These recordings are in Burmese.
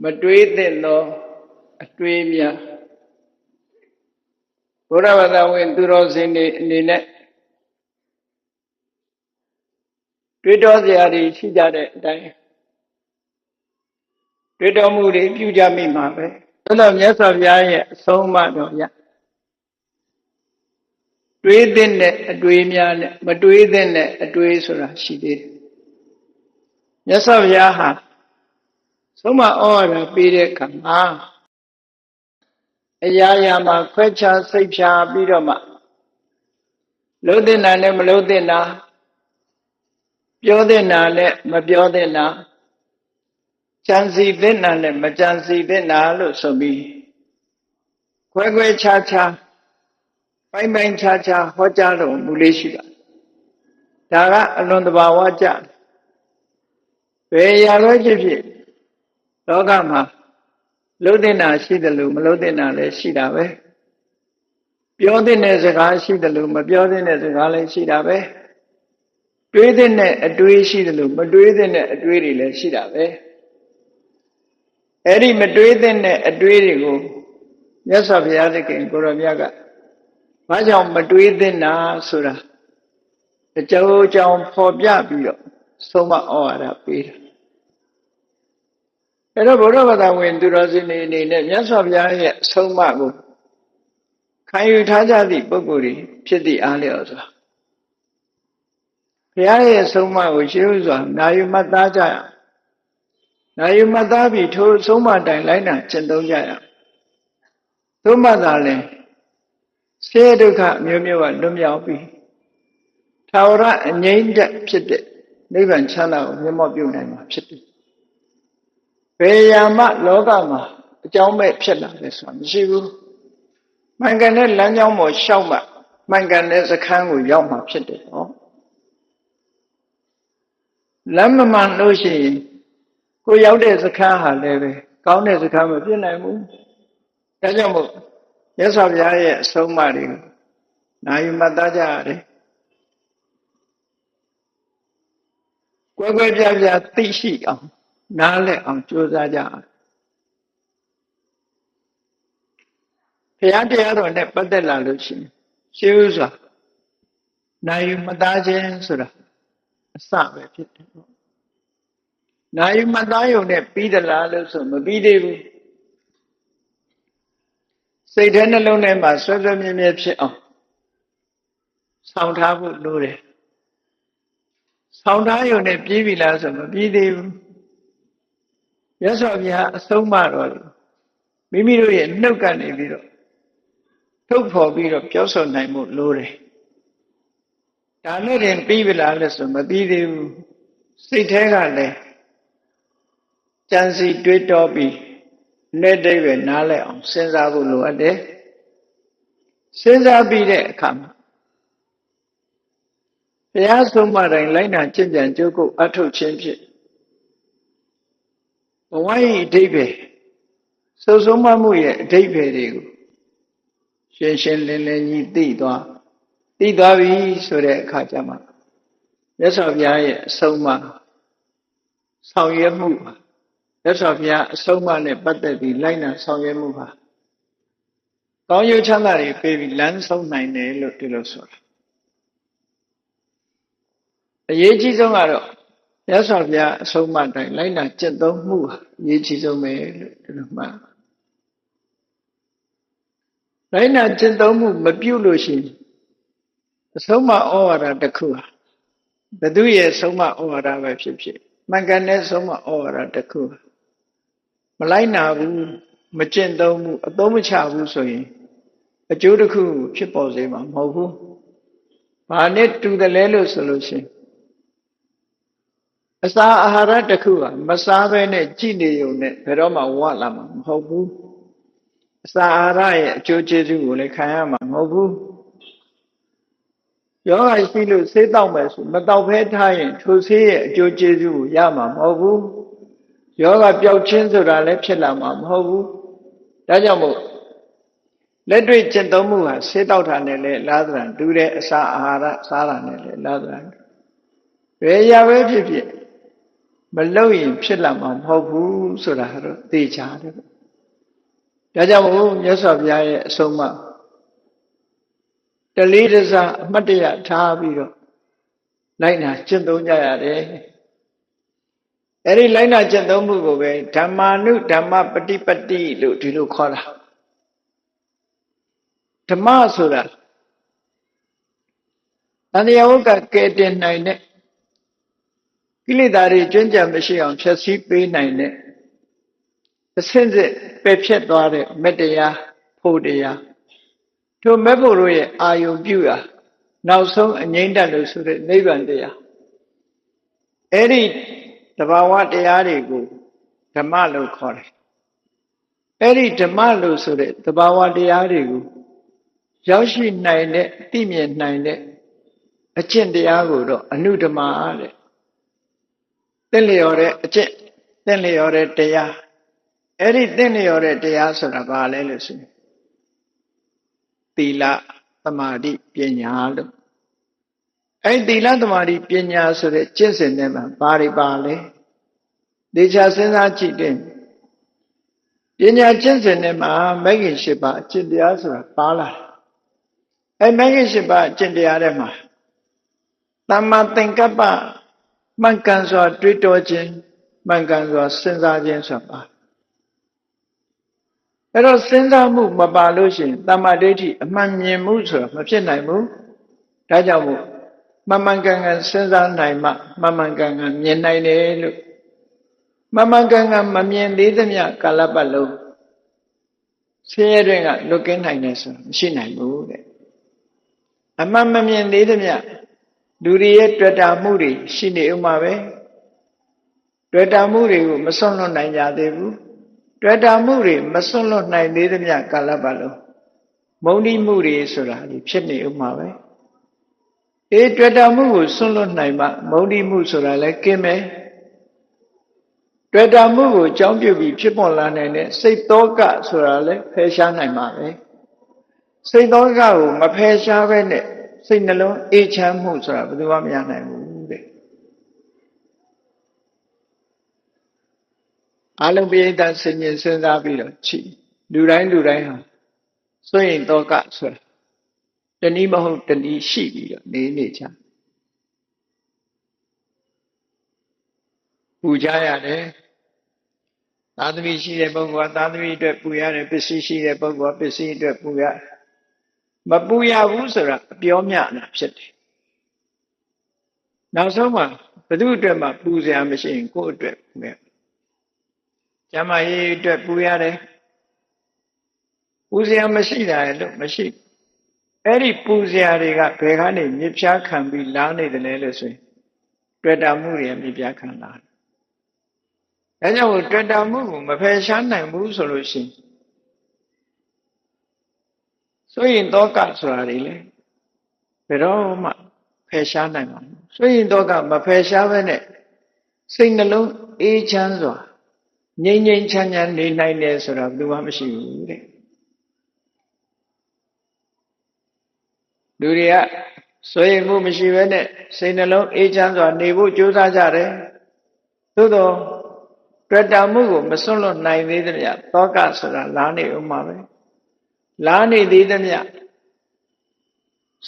မတွေးသင့်သောအတွေးများဘုရားဘာသာဝင်သူတော်စင်တွေအနေနဲ့တွေးတောစရာတွေရှိကြတဲ့အတိုင်းတွေးတောမှုတွေပြုကြမိမှာပဲသို့တော့မြတ်စွာဘုရားရဲ့အဆုံးအမတော်ရတွေးသင့်တဲ့အတွေးများနဲ့မတွေးသင့်တဲ့အတွေးဆိုတာရှိသေးတယ်မြတ်စွာဘုရားဟာဆုံးမဩဝါဒပေးတဲ့အခါမှာအရာရာမှာခွဲခြားစိတ်ဖြာပြီးတော့မှလှုပ်တဲ့နာနဲ့မလှုပ်တဲ့နာပြောတဲ့နာနဲ့မပြောတဲ့နာကြံစီတဲ့နာနဲ့မကြံစီတဲ့နာလို့ဆိုပြီးခွဲခွဲခြားခြားပိုင်းပိုင်းခြားခြားဟောကြားတော်မူလေးရှိတာဒါကအလွန်တဘာဝကြဘယ်ရာပဲဖြစ်ဖြစ်လောကမှာလှုပ်တဲ့နာရှိတယ်လို့မလှုပ်တဲ့နာလည်းရှိတာပဲပြောတဲ့စကားရှိတယ်လို့မပြောတဲ့စကားလည်းရှိတာပဲတွေးတဲ့အတွေးရှိတယ်လို့မတွေးတဲ့အတွေးတွေလည်းရှိတာပဲအဲ့ဒီမတွေးတဲ့အတွေးတွေကိုမြတ်စွာဘုရားသခင်ကိုရောမြတ်ကဘာကြောင့်မတွေးသင့်တာဆိုတာအကြောင်းဖော်ပြပြီးတော့ဆုံးမဩဝါဒပေးတာအဲ့တော့ဘုရားဘာသာဝင်သူတော်စင်တွေအနေနဲ့မြတ်စွာဘုရားရဲ့အဆုံးအမကိုခံယူထားကြသည့်ပုဂ္ဂိုလ်တွေဖြစ်သည့်အားလျော်စွာဘုရားရဲ့အဆုံးအမကိုရှေးဥစွာနာယူမှတ်သားကြရအောင်နာယူမှတ်သားပြီးထိုအဆုံးအမတိုင်လိုက်နာကျင့်သုံးကြရအောင်သို့မှသာလဲဆင်းရဲဒုက္ခမျိုးမျိုးကလွတ်မြောက်ပြီးထာဝရအငြိမ့်တက်ဖြစ်တဲ့နိဗ္ဗာန်ချမ်းသာကိုမျက်မှောက်ပြုနိုင်မှာဖြစ်တယ်ဘယ်ရာမှလောကမှာအကြောင်းမဲ့ဖြစ်လာတယ်ဆိုတာမရှိဘူးမှန်ကန်တဲ့လမ်းကြောင်းပေါ်လျှောက်မှမှန်ကန်တဲ့စခန်းကိုရောက်မှာဖြစ်တယ်ဟောလမ်းမမှန်လို့ရှိရင်ကိုရောက်တဲ့စခန်းဟာလည်းပဲကောင်းတဲ့စခန်းမဖြစ်နိုင်ဘူးဒါကြောင့်မို့မြတ်စွာဘုရားရဲ့အဆုံးအမတွေကိုနာယူမှတ်သားကြရတယ်ကွဲကွဲပြားပြားသိရှိအောင်နားလည်အောင်ကြိုးစားကြရတယ်ဘုရားတရားတော်နဲ့ပတ်သက်လာလို့ရှိရင်ရှေးဥစွာနာယူမှတ်သားခြင်းဆိုတာအစပဲဖြစ်တယ်နာယူမှတ်သားရုံနဲ့ပြီးသလားလို့ဆိုမပြီးသေးဘူးစိတ်ထဲနှလုံးထဲမှာဆွဲဆွဲမြဲမြဲဖြစ်အောင်ဆောင်ထားဖို့လိုတယ်ဆောင်ထားရုံနဲ့ပြီးပြီလားဆိုမပြီးသေးဘူးမြတ်စွာဘုရားအဆုံးအမတော်မိမိတို့ရဲ့နှုတ်ကနေပြီးတော့ထုတ်ဖော်ပြီးတော့ပြောဆိုနိုင်မှုလိုတယ်ဒါနဲ့တင်ပြီးပြီလားလို့ဆိုမပြီးသေးဘူးစိတ်ထဲကလည်းကြံစီတွေးတောပြီးနဲ့တိပဲနားလဲအောင်စဉ်းစားဖို့လိုအပ်တယ်စဉ်းစားပြီးတဲ့အခါမှာဘုရားဆုံးမတိုင်းလိုက်နာကျင့်ကြံကြိုးကုပ်အထုတ်ခြင်းဖြင့်ဘဝ၏အဓိပ္ပာယ်စုံဆုံးမမှုရဲ့အဓိပ္ပာယ်တွေကိုရှင်းရှင်းလင်းလင်းကြီးသိသွားပြီဆိုတဲ့အခါကျမှမြတ်စွာဘုရားရဲ့အဆုံးအမဆောင်ရွက်မှုမြတ်စွာဘုရားအဆုံးအမနဲ့ပတ်သက်ပြီးလိုက်နာဆောင်ရွက်မှုဟာကောင်းကျိုးချမ်းသာတွေပေးပြီးလမ်းဆုံးနိုင်တယ်လို့ဒီလိုဆိုတာအရေးကြီးဆုံးကတော့မြတ်စွာဘုရားအဆုံးအမတိုင်းလိုက်နာကျင့်သုံးမှုဟာအရေးကြီးဆုံးပဲလို့ဒီလိုမှတ်လိုက်နာကျင့်သုံးမှုမပြုလို့ရှိရင်အဆုံးအမဩဝါဒတစ်ခုဟာဘယ်သူရဲ့ဆုံးမဩဝါဒပဲဖြစ်ဖြစ်မှန်ကန်တဲ့ဆုံးမဩဝါဒတစ်ခုမလိုက်နာဘူးမကျင့်သုံးဘူးအသုံးမချဘူးဆိုရင်အကျိုးတစ်ခုဖြစ်ပေါ်စေမှာမဟုတ်ဘူး။ဘာနဲ့တူတယ်လဲလို့ဆိုလို့ရှိရင်အစာအာဟာရတစ်ခုကမစားဘဲနဲ့ကြည်နေုံနဲ့ဘယ်တော့မှဝလာမှာမဟုတ်ဘူး။အစာအာဟာရရဲ့အကျိုးကျေးဇူးကိုလည်းခံရမှာမဟုတ်ဘူး။ယောဂရှိလို့ဆေးတောက်မယ်ဆိုမတောက်ဖဲထားရင်ထိုဆေးရဲ့အကျိုးကျေးဇူးကိုရမှာမဟုတ်ဘူး။ယောဂပျောက်ခြင်းဆိုတာလည်းဖြစ်လာမှာမဟုတ်ဘူး။ဒါကြောင့်မို့လက်တွေ့ကျင့်သုံးမှုဟာဆေးတောက်တာနဲ့လည်းလားသရံတူတဲ့အစာအာဟာရစားတာနဲ့လည်းလားသရံဘယ်ရာပဲဖြစ်ဖြစ် မလုပ်ရင်ဖြစ်လာမှာမဟုတ်ဘူးဆိုတာတော့သိချတယ်။ဒါကြောင့်မို့မြတ်စွာဘုရားရဲ့အဆုံးအမတလေးတစားအမှတ်တရထားပြီးတော့လိုက်နာကျင့်သုံးကြရတယ်။အဲ့ဒီလိုက်နာကျင့်သုံးမှုကိုပဲဓမ္မာနုဓမ္မပฏิပတ္တိလို့ဒီလိုခေါ်တာ။ဓမ္မဆိုတာတန်တရားဝကကဲတင်နိုင်တဲ့ကိလေသာတွေကျွမ်းကြံမရှိအောင်ဖြည့်ဆည်းပေးနိုင်တဲ့အစဉ်စဉ်ပယ်ဖြတ်သွားတဲ့မေတ္တရားဖို့တရားတို့မဲ့ဖို့တို့ရဲ့အာယုံပြုရာနောက်ဆုံးအငြိမ့်တတ်လို့ဆိုတဲ့နိဗ္ဗာန်တရားအဲ့ဒီတဘာဝတရားတွေကိုဓမ္မလို့ခေါ်တယ်အဲ့ဒီဓမ္မလို့ဆိုတဲ့တဘာဝတရားတွေကိုရောက်ရှိနိုင်တဲ့သိမြင်နိုင်တဲ့အကျင့်တရားကိုတော့အနုဓမ္မတဲ့သင်လျော်တဲ့အကျင့်သင်လျော်တဲ့တရားအဲ့ဒီသင်လျော်တဲ့တရားဆိုတာဘာလဲလို့ဆိုရင်သီလသမာဓိပညာလို့အဲ့ဒီသီလသမာဓိပညာဆိုတဲ့ကျင့်စဉ်ထဲမှာဘာတွေပါလဲဒေချာစဉ်းစားကြည့်တဲ့ပညာကျင့်စဉ်ထဲမှာမဂ္ဂင်၈ပါးအကျင့်တရားဆိုတာပါလာတယ်အဲ့မဂ္ဂင်၈ပါးအကျင့်တရားထဲမှာသမ္မာသင်္ကပ္ပမှန်ကန်စွာတွေးတောခြင်းမှန်ကန်စွာစဉ်းစားခြင်းဆိုတာပါအဲ့တော့စဉ်းစားမှုမပါလို့ရှိရင်သမ္မာဒိဋ္ဌိအမှန်မြင်မှုဆိုတာမဖြစ်နိုင်ဘူးဒါကြောင့်မို့မှန်မှန်ကန်ကန်စဉ်းစားနိုင်မှမှန်မှန်ကန်ကန်မြင်နိုင်တယ်လို့မှန်မှန်ကန်ကန်မမြင်သေးသမျှကာလပတ်လုံးဆင်းရဲတွေကလွတ်ကင်းနိုင်တယ်ဆိုတာမရှိနိုင်ဘူးတဲ့အမှန်မမြင်သေးသမျှလူတွေရဲ့တွေ့တာမှုတွေရှိနေဥမှာပဲတွေ့တာမှုတွေကိုမစွန့်လွတ်နိုင်ကြသေးဘူးတွေ့တာမှုတွေမစွန့်လွတ်နိုင်သေးသမျှကာလပတ်လုံးမုန်းတိမှုတွေဆိုတာဒီဖြစ်နေဥမှာပဲတွေ့တာမှုကိုစွန့်လွတ်နိုင်မှမုန်းတိမှုဆိုတာလည်းကင်းမယ်တွေ့တာမှုကိုအကြောင်းပြုပြီးဖြစ်ပေါ်လာနိုင်တဲ့စိတ်သောကဆိုတာလည်းဖယ်ရှားနိုင်မှာပဲစိတ်သောကကိုမဖယ်ရှားဘဲနဲ့စိတ်နှလုံးအေးချမ်းမှုဆိုတာဘယ်သူမှမရနိုင်ဘူးတဲ့အလုံးပိဋကဆင်ញင်စဉ်းစားပြီးတော့ချိလူတိုင်းဟာစွန့်ရင်သောကဆိုတာတနည်းမဟုတ်တနည်းရှိပြီးတော့နေချပူကြရတယ်သာသမီရှိတဲ့ပုဂ္ဂိုလ်ကသာသမီအတွက်ပူရတယ်ပစ္စည်းရှိတဲ့ပုဂ္ဂိုလ်ကပစ္စည်းအတွက်ပူရမပူရဘူးဆိုတာအပြောမျှတာဖြစ်တယ်နောက်ဆုံးမှာဘယ်သူအတွက်မှပူစရာမရှိရင်ကိုယ့်အတွက်ပူရကျမကြီးအတွက်ပူရတယ်ပူစရာမရှိတာလို့မရှိအဲ့ဒီပူစရာတွေကဘယ်ကနေမြစ်ဖြားခံပြီးလာနေတယ်လဲလို့ဆိုရင်တွေ့တာမှုတွေမြစ်ဖြားခံလာတယ်ဒါကြောင့်တွေ့တာမှုကိုမဖယ်ရှားနိုင်ဘူးဆိုလို့ရှိရင်ဆိုရင်တော့ကဆိုတာတွေလေဘယ်တော့မှဖယ်ရှားနိုင်မှာမဟုတ်ဆိုရင်တော့ကမဖယ်ရှားဘဲနဲ့စိတ်နှလုံးအေးချမ်းစွာငြိမ်ငြိမ်ချမ်းချမ်းနေနိုင်တယ်ဆိုတာဘယ်သူမှမရှိဘူးတဲ့လူတွေကဆိုရင်မှုမရှိဘဲနဲ့စိတ်နှလုံးအေးချမ်းစွာနေဖို့ကြိုးစားကြတယ်သို့တော့တွေ့တာမှုကိုမစွန့်လွတ်နိုင်သေးတဲ့သောကဆိုတာလာနေဥမှာပဲလာနေသေးသမျှ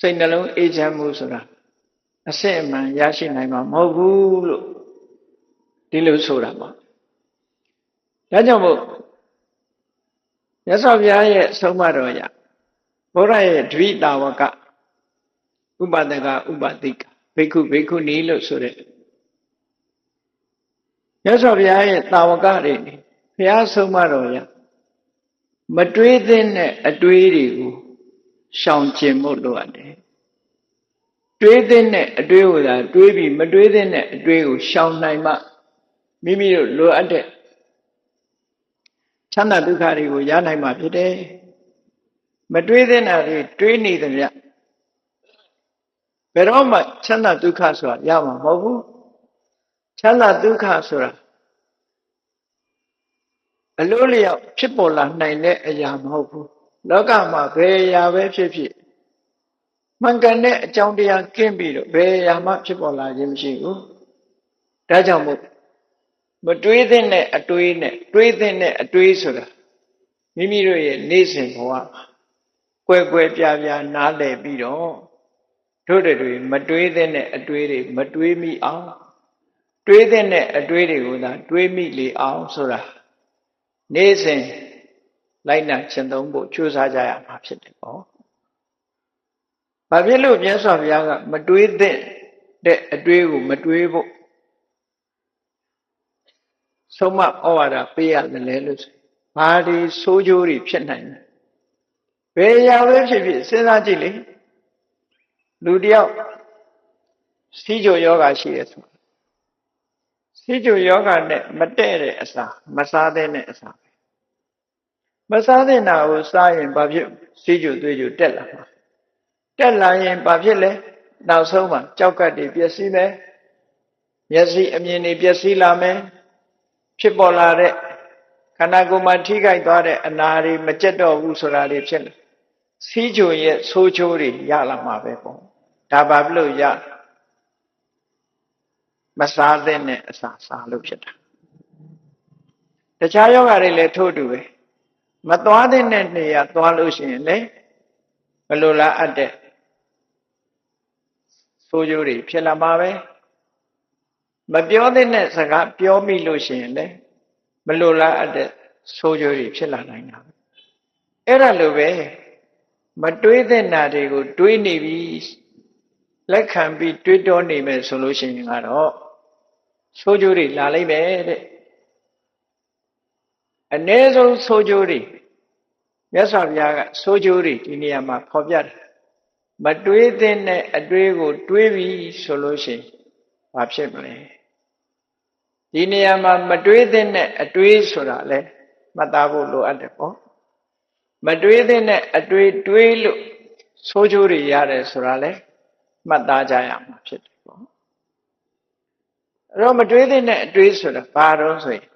စိတ်နှလုံးအေးချမ်းမှုဆိုတာအစစ်အမှန်ရရှိနိုင်မှာမဟုတ်ဘူးလို့ဒီလိုဆိုတာပါဒါကြောင့်မို့မြတ်စွာဘုရားရဲ့ဆုံးမတော်ရဘုရားရဲ့ဒွိတာဝကဥပဒကဥပတိကဘိက္ခုဘိက္ခုနီလို့ဆိုတဲ့မြတ်စွာဘုရားရဲ့တာဝကတွေဘုရားဆုံးမတော်ရမတွေးသင့်တဲ့အတွေးတွေကိုရှောင်ကျင်ဖို့လိုအပ်တယ်တွေးသင့်တဲ့အတွေးကိုသာတွေးပြီးမတွေးသင့်တဲ့အတွေးကိုရှောင်နိုင်မှမိမိတို့လိုအပ်တဲ့ချမ်းသာဒုက္ခတွေကိုရနိုင်မှာဖြစ်တယ်မတွေးသင့်တာတွေတွေးနေသမျှဘယ်တော့မှချမ်းသာဒုက္ခဆိုတာရမှာမဟုတ်ဘူးချမ်းသာဒုက္ခဆိုတာအလိုလျောက်ဖြစ်ပေါ်လာနိုင်တဲ့အရာမဟုတ်ဘူးလောကမှာဘယ်အရာပဲဖြစ်ဖြစ်မှန်ကန်တဲ့အကြောင်းတရားကင်းပြီးတော့ဘယ်အရာမှဖြစ်ပေါ်လာခြင်းမရှိဘူးဒါကြောင့်မို့ မတွေးတဲ့အတွေးနဲ့တွေးတဲ့အတွေးဆိုတာမိမိတို့ရဲ့နေ့စဉ်ဘဝကွယ်ကွယ်ပြားပြားနားလည်ပြီးတော့တို့တွေမတွေးတဲ့အတွေးတွေမတွေးမိအောင်တွေးတဲ့အတွေးတွေကိုသာတွေးမိလေအောင်ဆိုတာနေ့စဉ်လိုက်နာကျင့်သုံးဖို့ကြိုးစားကြရမှာဖြစ်တယ်ပေါ့။ဘာဖြစ်လို့မြတ်စွာဘုရားကမတွေးတဲ့အတွေးကိုမတွေးဖို့ဆုံးမဩဝါဒပေးရတယ်လေလို့ဆိုဘာဒီဆိုးကျိုးတွေဖြစ်နိုင်လဲဘယ်ရာပဲဖြစ်ဖြစ်စဉ်းစားကြည့်လေလူတယောက်စီးကြိုယောဂရှိရဆိုစီးကြိုယောဂနဲ့မတည့်တဲ့အစာမစားတဲ့အစာမစားတဲ့နာကိုစားရင်ဘာဖြစ်စီးကြိုသွေးကြိုတက်လာမှာတက်လာရင်ဘာဖြစ်လဲနောက်ဆုံးမှာကြောက်ကတ်တွေပျက်စီးမယ်မျက်စိအမြင်တွေပျက်စီးလာမယ်ဖြစ်ပေါ်လာတဲ့ခန္ဓာကိုယ်မှာထိခိုက်သွားတဲ့အနာတွေမကျက်တော့ဘူးဆိုတာတွေဖြစ်လာစီးကြိုရဲ့ဆိုးချိုးတွေရလာမှာပဲပေါ့ဒါဘာဖြစ်လို့ရမစားတဲ့အစာစားလို့ဖြစ်တာတခြားယောဂတွေလည်းထို့တူပဲမသွားတဲ့နေရာသွားလို့ရှိရင်လေဘယ်လိုလားအပ်တဲ့ဆိုးကျိုးတွေဖြစ်လာမှာပဲမပြောတဲ့စကားပြောမိလို့ရှိရင်လေမလိုလားအပ်တဲ့ဆိုးကျိုးတွေဖြစ်လာနိုင်တာအဲ့ဒါလိုပဲမတွေးတဲ့နာတွေကိုတွေးနေပြီလက်ခံပြီးတွေးတောနေမယ်ဆိုလို့ရှိရင်ကတော့ဆိုးကျိုးတွေလာလိမ့်မယ်တဲ့အနည်းဆုံးဆိုးကျိုးတွေမြတ်စွာဘုရားကဆိုးကျိုးတွေဒီနေရာမှာဖော်ပြတယ်မတွေးတဲ့အတွေးကိုတွေးပြီဆိုလို့ရှိရင်ဘာဖြစ်မလဲဒီနေရာမှာမတွေးတဲ့အတွေးဆိုတာလဲမှတ်သားဖို့လိုအပ်တယ်ပေါ့မတွေးတဲ့အတွေးတွေးလို့ဆိုးကျိုးတွေရတယ်ဆိုတာလဲမှတ်သားကြရမှာဖြစ်တယ်ပေါ့အဲ့တော့မတွေးတဲ့အတွေးဆိုတာဘာတော့ဆိုရင်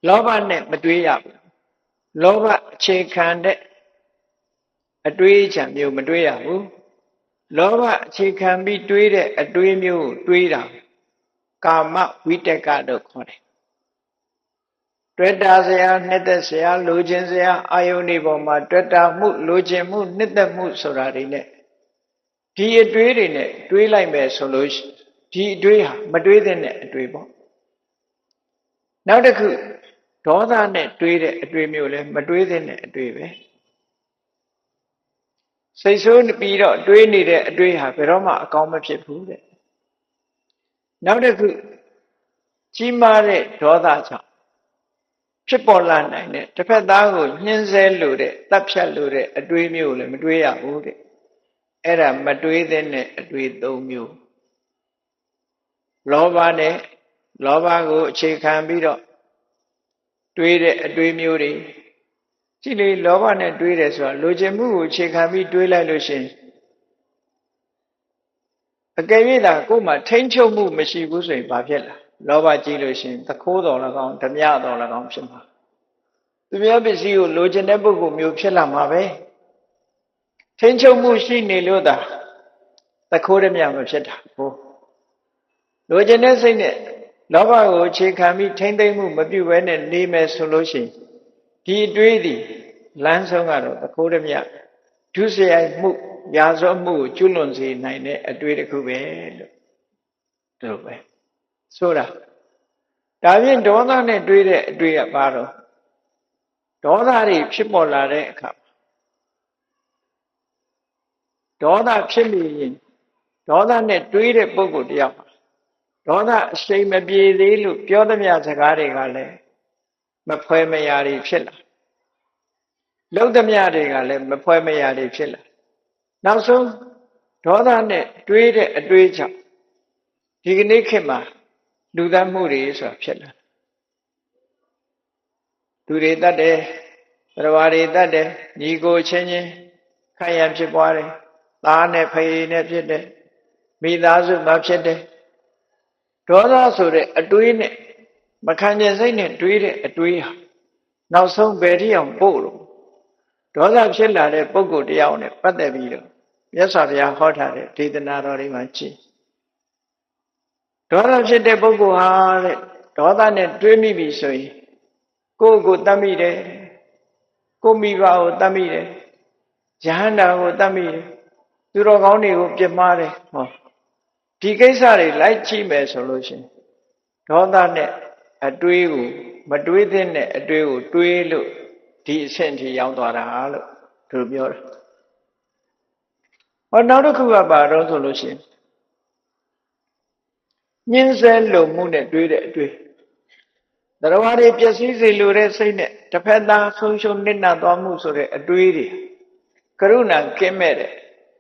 လောဘနဲ့မတွေးရဘူးလောဘအခြေခံတဲ့အတွေးချံမျိုးမတွေးရဘူးလောဘအခြေခံပြီးတွေးတဲ့အတွေးမျိုးကိုတွေးတာကာမဝိတက်ကလို့ခေါ်တယ်တွေ့တာစရာနှစ်သက်စရာလိုချင်စရာအာယုန်ဒီပေါ်မှာတွေ့တာမှုလိုချင်မှုနှစ်သက်မှုဆိုတာတွေနဲ့ဒီအတွေးတွေနဲ့တွေးလိုက်မယ်ဆိုလို့ဒီအတွေးဟာမတွေးတဲ့အတွေးပေါ့နောက်တစ်ခုဒေါသနဲ့တွေးတဲ့အတွေးမျိုးလဲမတွေးတဲ့အတွေးပဲစိတ်ဆိုးပြီးတော့တွေးနေတဲ့အတွေးဟာဘယ်တော့မှအကောင်းမဖြစ်ဘူးတဲ့နောက်တစ်ခုကြီးမားတဲ့ဒေါသကြောင့်ဖြစ်ပေါ်လာနိုင်တဲ့တစ်ဖက်သားကိုညှင်းဆဲလို့တဲ့တပ်ဖြတ်လို့တဲ့အတွေးမျိုးလည်းမတွေးရဘူးတဲ့အဲ့ဒါမတွေးတဲ့အတွေး၃မျိုးလောဘနဲ့လောဘကိုအခြေခံပြီးတော့တွေးတဲ့အတွေးမျိုးတွေကြည့်လေလောဘနဲ့တွေးတယ်ဆိုတာလိုချင်မှုကိုအခြေခံပြီးတွေးလိုက်လို့ရှိရင်အကယ်၍သာကိုယ်မှာထိမ့်ချုပ်မှုမရှိဘူးဆိုရင်ဘာဖြစ်လဲလောဘကြီးလို့ရှိရင်သခိုးတော်၎င်းဓမြတော်၎င်းဖြစ်မှာသူများပစ္စည်းကိုလိုချင်တဲ့ပုဂ္ဂိုလ်မျိုးဖြစ်လာမှာပဲထိမ့်ချုပ်မှုရှိနေလို့သာသခိုးဓမြမဖြစ်တာဟုတ်လိုချင်တဲ့စိတ်နဲ့လောဘကိုအခြေခံပြီးထိမ့်သိမ့်မှုမပြုဘဲနဲ့နေမယ်ဆိုလို့ရှိရင်ဒီအတွေးသည်လမ်းဆုံးကတော့သခိုးဓမြဒုစရိုက်မှုရာဇဝမှုကိုကျွလွန်စေနိုင်တဲ့အတွေးတစ်ခုပဲလို့တို့ပဲဆိုတာဒါဖြင့်ဒေါသနဲ့တွေးတဲ့အတွေးကဘာတော့ဒေါသတွေဖြစ်ပေါ်လာတဲ့အခါဒေါသဖြစ်နေရင်ဒေါသနဲ့တွေးတဲ့ပုဂ္ဂိုလ်တယောက်ဒေါသအရှိန်မပြေသေးလို့ပြောသမျှစကားတွေကလည်းမဖွဲမရာတွေဖြစ်လာလုံသမျှတွေကလည်းမဖွဲမရာတွေဖြစ်လာနောက်ဆုံးဒေါသနဲ့တွေးတဲ့အတွေးကြောင့်ဒီကနေ့ခေတ်မှာလူသတ်မှုတွေဆိုတာဖြစ်လာသူတွေတတ်တယ်တရားတွေတတ်တယ်ညီကိုချင်းချင်းခိုင်ရန်ဖြစ်ပွားတယ်သားနဲ့ဖေနဲ့ဖြစ်တယ်မိသားစုမှာဖြစ်တယ်ဒေါသဆိုတဲ့အတွေးနဲ့မခံကျင်စိတ်နဲ့တွေးတဲ့အတွေးဟာနောက်ဆုံးဘယ်ထိအောင်ပို့လို့ဒေါသဖြစ်လာတဲ့ပုဂ္ဂိုလ်တယောက်နဲ့ပတ်သက်ပြီးတော့မြတ်စွာဘုရားဟောထားတဲ့ဒေသနာတော်တွေမှာကြည့် ဒေါသဖြစ်တဲ့ပုဂ္ဂိုလ်ဟာတဲ့ဒေါသနဲ့တွေးမိပြီဆိုရင်ကိုယ့်ကိုတတ်မိတယ်ကိုမိဘကိုတတ်မိတယ်ယဟန္တာကိုတတ်မိတယ်သူတော်ကောင်းတွေကိုပြစ်မှားတယ်ဟောဒီကိစ္စတွေလိုက်ကြည့်မယ်ဆိုလို့ရှိရင်ဒေါသနဲ့အတွေးကိုမတွေးသင့်တဲ့အတွေးကိုတွေးလို့ဒီအဆင့်ထိရောက်သွားတာလို့သူပြောတယ်ဟောနောက်တစ်ခုကပါတော့ဆိုလို့ရှိရင်ညှင်းဆဲလုံမှုနဲ့တွေးတဲ့အတွေးတရားတွေပျက်စီးစေလိုတဲ့စိတ်နဲ့တစ်ဖက်သားဆုံးရှုံးနစ်နာသွားမှုဆိုတဲ့အတွေးတွေကရုဏာကင်းမဲ့တဲ့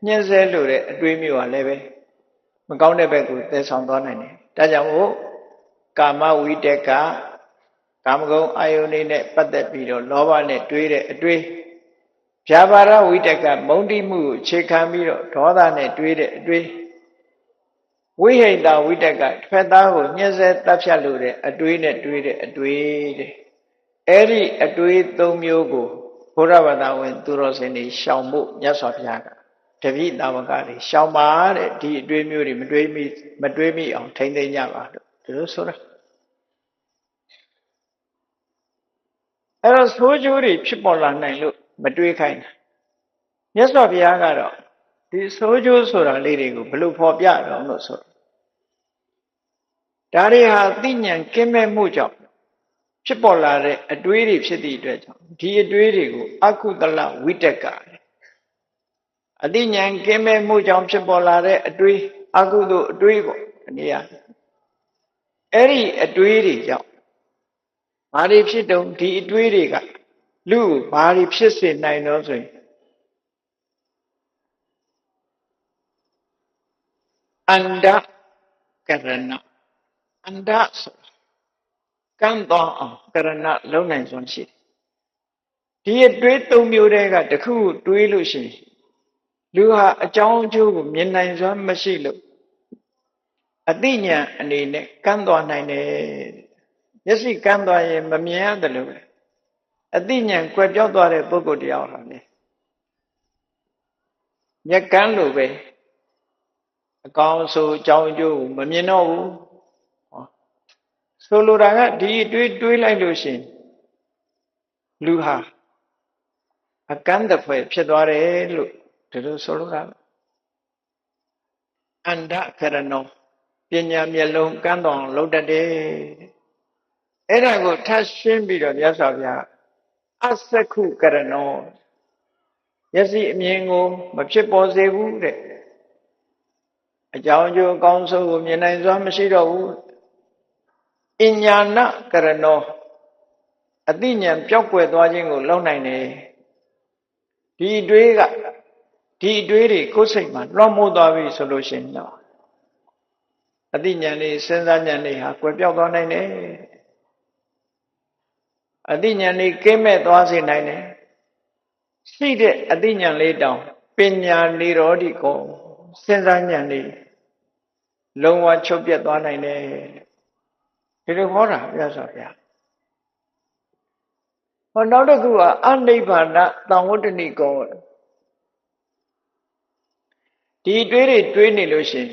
ညှင်းဆဲလိုတဲ့အတွေးမျိုးဟာလည်းပဲမကောင်းတဲ့ဘက်ကိုသယ်ဆောင်သွားနိုင်တယ်ဒါကြောင့်မို့ကာမဝိတက်ကကာမဂုဏ်အာယုန်တွေနဲ့ပတ်သက်ပြီးတော့လောဘနဲ့တွေးတဲ့အတွေးဗျာပါဒဝိတက်ကမုန်းတိမှုကိုအခြေခံပြီးတော့ဒေါသနဲ့တွေးတဲ့အတွေးဝိဟိတဝိတက်ကတစ်ဖက်သားကိုညှင်းဆဲတပ်ဖြတ်လို့တဲ့အတွေးနဲ့တွေးတဲ့အတွေးတဲ့အဲ့ဒီအတွေး၃မျိုးကိုဘုရားဘာသာဝင်သူတော်စင်တွေရှောင်ဖို့မြတ်စွာဘုရားကတပည့်တာဝကတွေရှောင်ပါတဲ့ဒီအတွေးမျိုးတွေမတွေးမိအောင်ထိမ့်သိမ့်ကြပါလို့ဒီလိုဆိုတာအဲ့တော့ဆိုးကျိုးတွေဖြစ်ပေါ်လာနိုင်လို့မတွေးခိုင်းတာမြတ်စွာဘုရားကတော့ဒီဆိုးကျိုးဆိုတာလေးတွေကိုဘယ်လိုဖော်ပြတော့လို့ဆိုဒါတွေဟာသိဉာဏ်ကင်းမဲ့မှုကြောင့်ဖြစ်ပေါ်လာတဲ့အတွေးတွေဖြစ်သည့်အတွက်ကြောင့်ဒီအတွေးတွေကိုအကုသလဝိတက္ကအသိဉာဏ်ကင်းမဲ့မှုကြောင့်ဖြစ်ပေါ်လာတဲ့အတွေးအကုသိုလ်အတွေးပေါ့ဒီနေရာအဲ့ဒီအတွေးတွေကြောင့်ဘာတွေဖြစ်တုံးဒီအတွေးတွေကလူကိုဘာတွေဖြစ်စေနိုင်တော့ဆိုရင်အန္တကရဏအန္တဆိုကံတော်အောင်ကရဏလုံးနိုင်စွမ်းရှိတယ်ဒီအတွေး၃မျိုးတည်းကတခုတွေးလို့ရှိရင်လူဟာအကြောင်းအကျိုးကိုမြင်နိုင်စွမ်းမရှိလို့အသိဉာဏ်အနေနဲ့ကမ်းသွားနိုင်တယ်မျက်စိကမ်းသွားရင်မမြင်ရတယ်လို့ပဲအသိဉာဏ်ကွယ်ပြောက်သွားတဲ့ပုဂ္ဂိုလ်တရားဟာလေမျက်ကမ်းလိုပဲအကောင်းဆိုအကြောင်းအကျိုးကိုမမြင်တော့ဘူးဆိုလိုတာကဒီအတွေးတွေးလိုက်လို့ရှိရင်လူဟာအကန့်တဖွဲဖြစ်သွားတယ်လို့ဒီလိုဆိုလိုတာအန္တခရဏောပညာမျက်လုံးကန်းတော်လုပ်တတ်တယ်အဲ့ဒါကိုထပ်ရှင်းပြီးတော့မြတ်စွာဘုရားအစက္ခုကရဏောမျက်စိအမြင်ကိုမဖြစ်ပေါ်စေဘူးတဲ့အကြောင်းအကျိုးအကောင်းဆုံးကိုမြင်နိုင်စွမ်းမရှိတော့ဘူးအညာဏကရဏောအသိဉာဏ်ပျောက်ကွယ်သွားခြင်းကိုလုပ်နိုင်တယ်ဒီအတွေးတွေကိုယ်စိတ်မှာလွှမ်းမိုးသွားပြီဆိုလို့ရှိရင်တော့အသိဉာဏ်လေးစဉ်းစားဉာဏ်လေးဟာကွယ်ပြောက်သွားနိုင်တယ်အသိဉာဏ်လေးကင်းမဲ့သွားစေနိုင်တယ်ရှိတဲ့အသိဉာဏ်လေးတောင်ပညာနိရောဓိကောစဉ်းစားဉာဏ်လေးလုံးဝချုပ်ပြတ်သွားနိုင်တယ်ဒီလိုဟောတာမြတ်စွာဘုရားဟောနောက်တစ်ခုကအနိဗ္ဗာန်သံဝတ္တနိကောဒီတွေးတွေးနေလို့ရှိရင်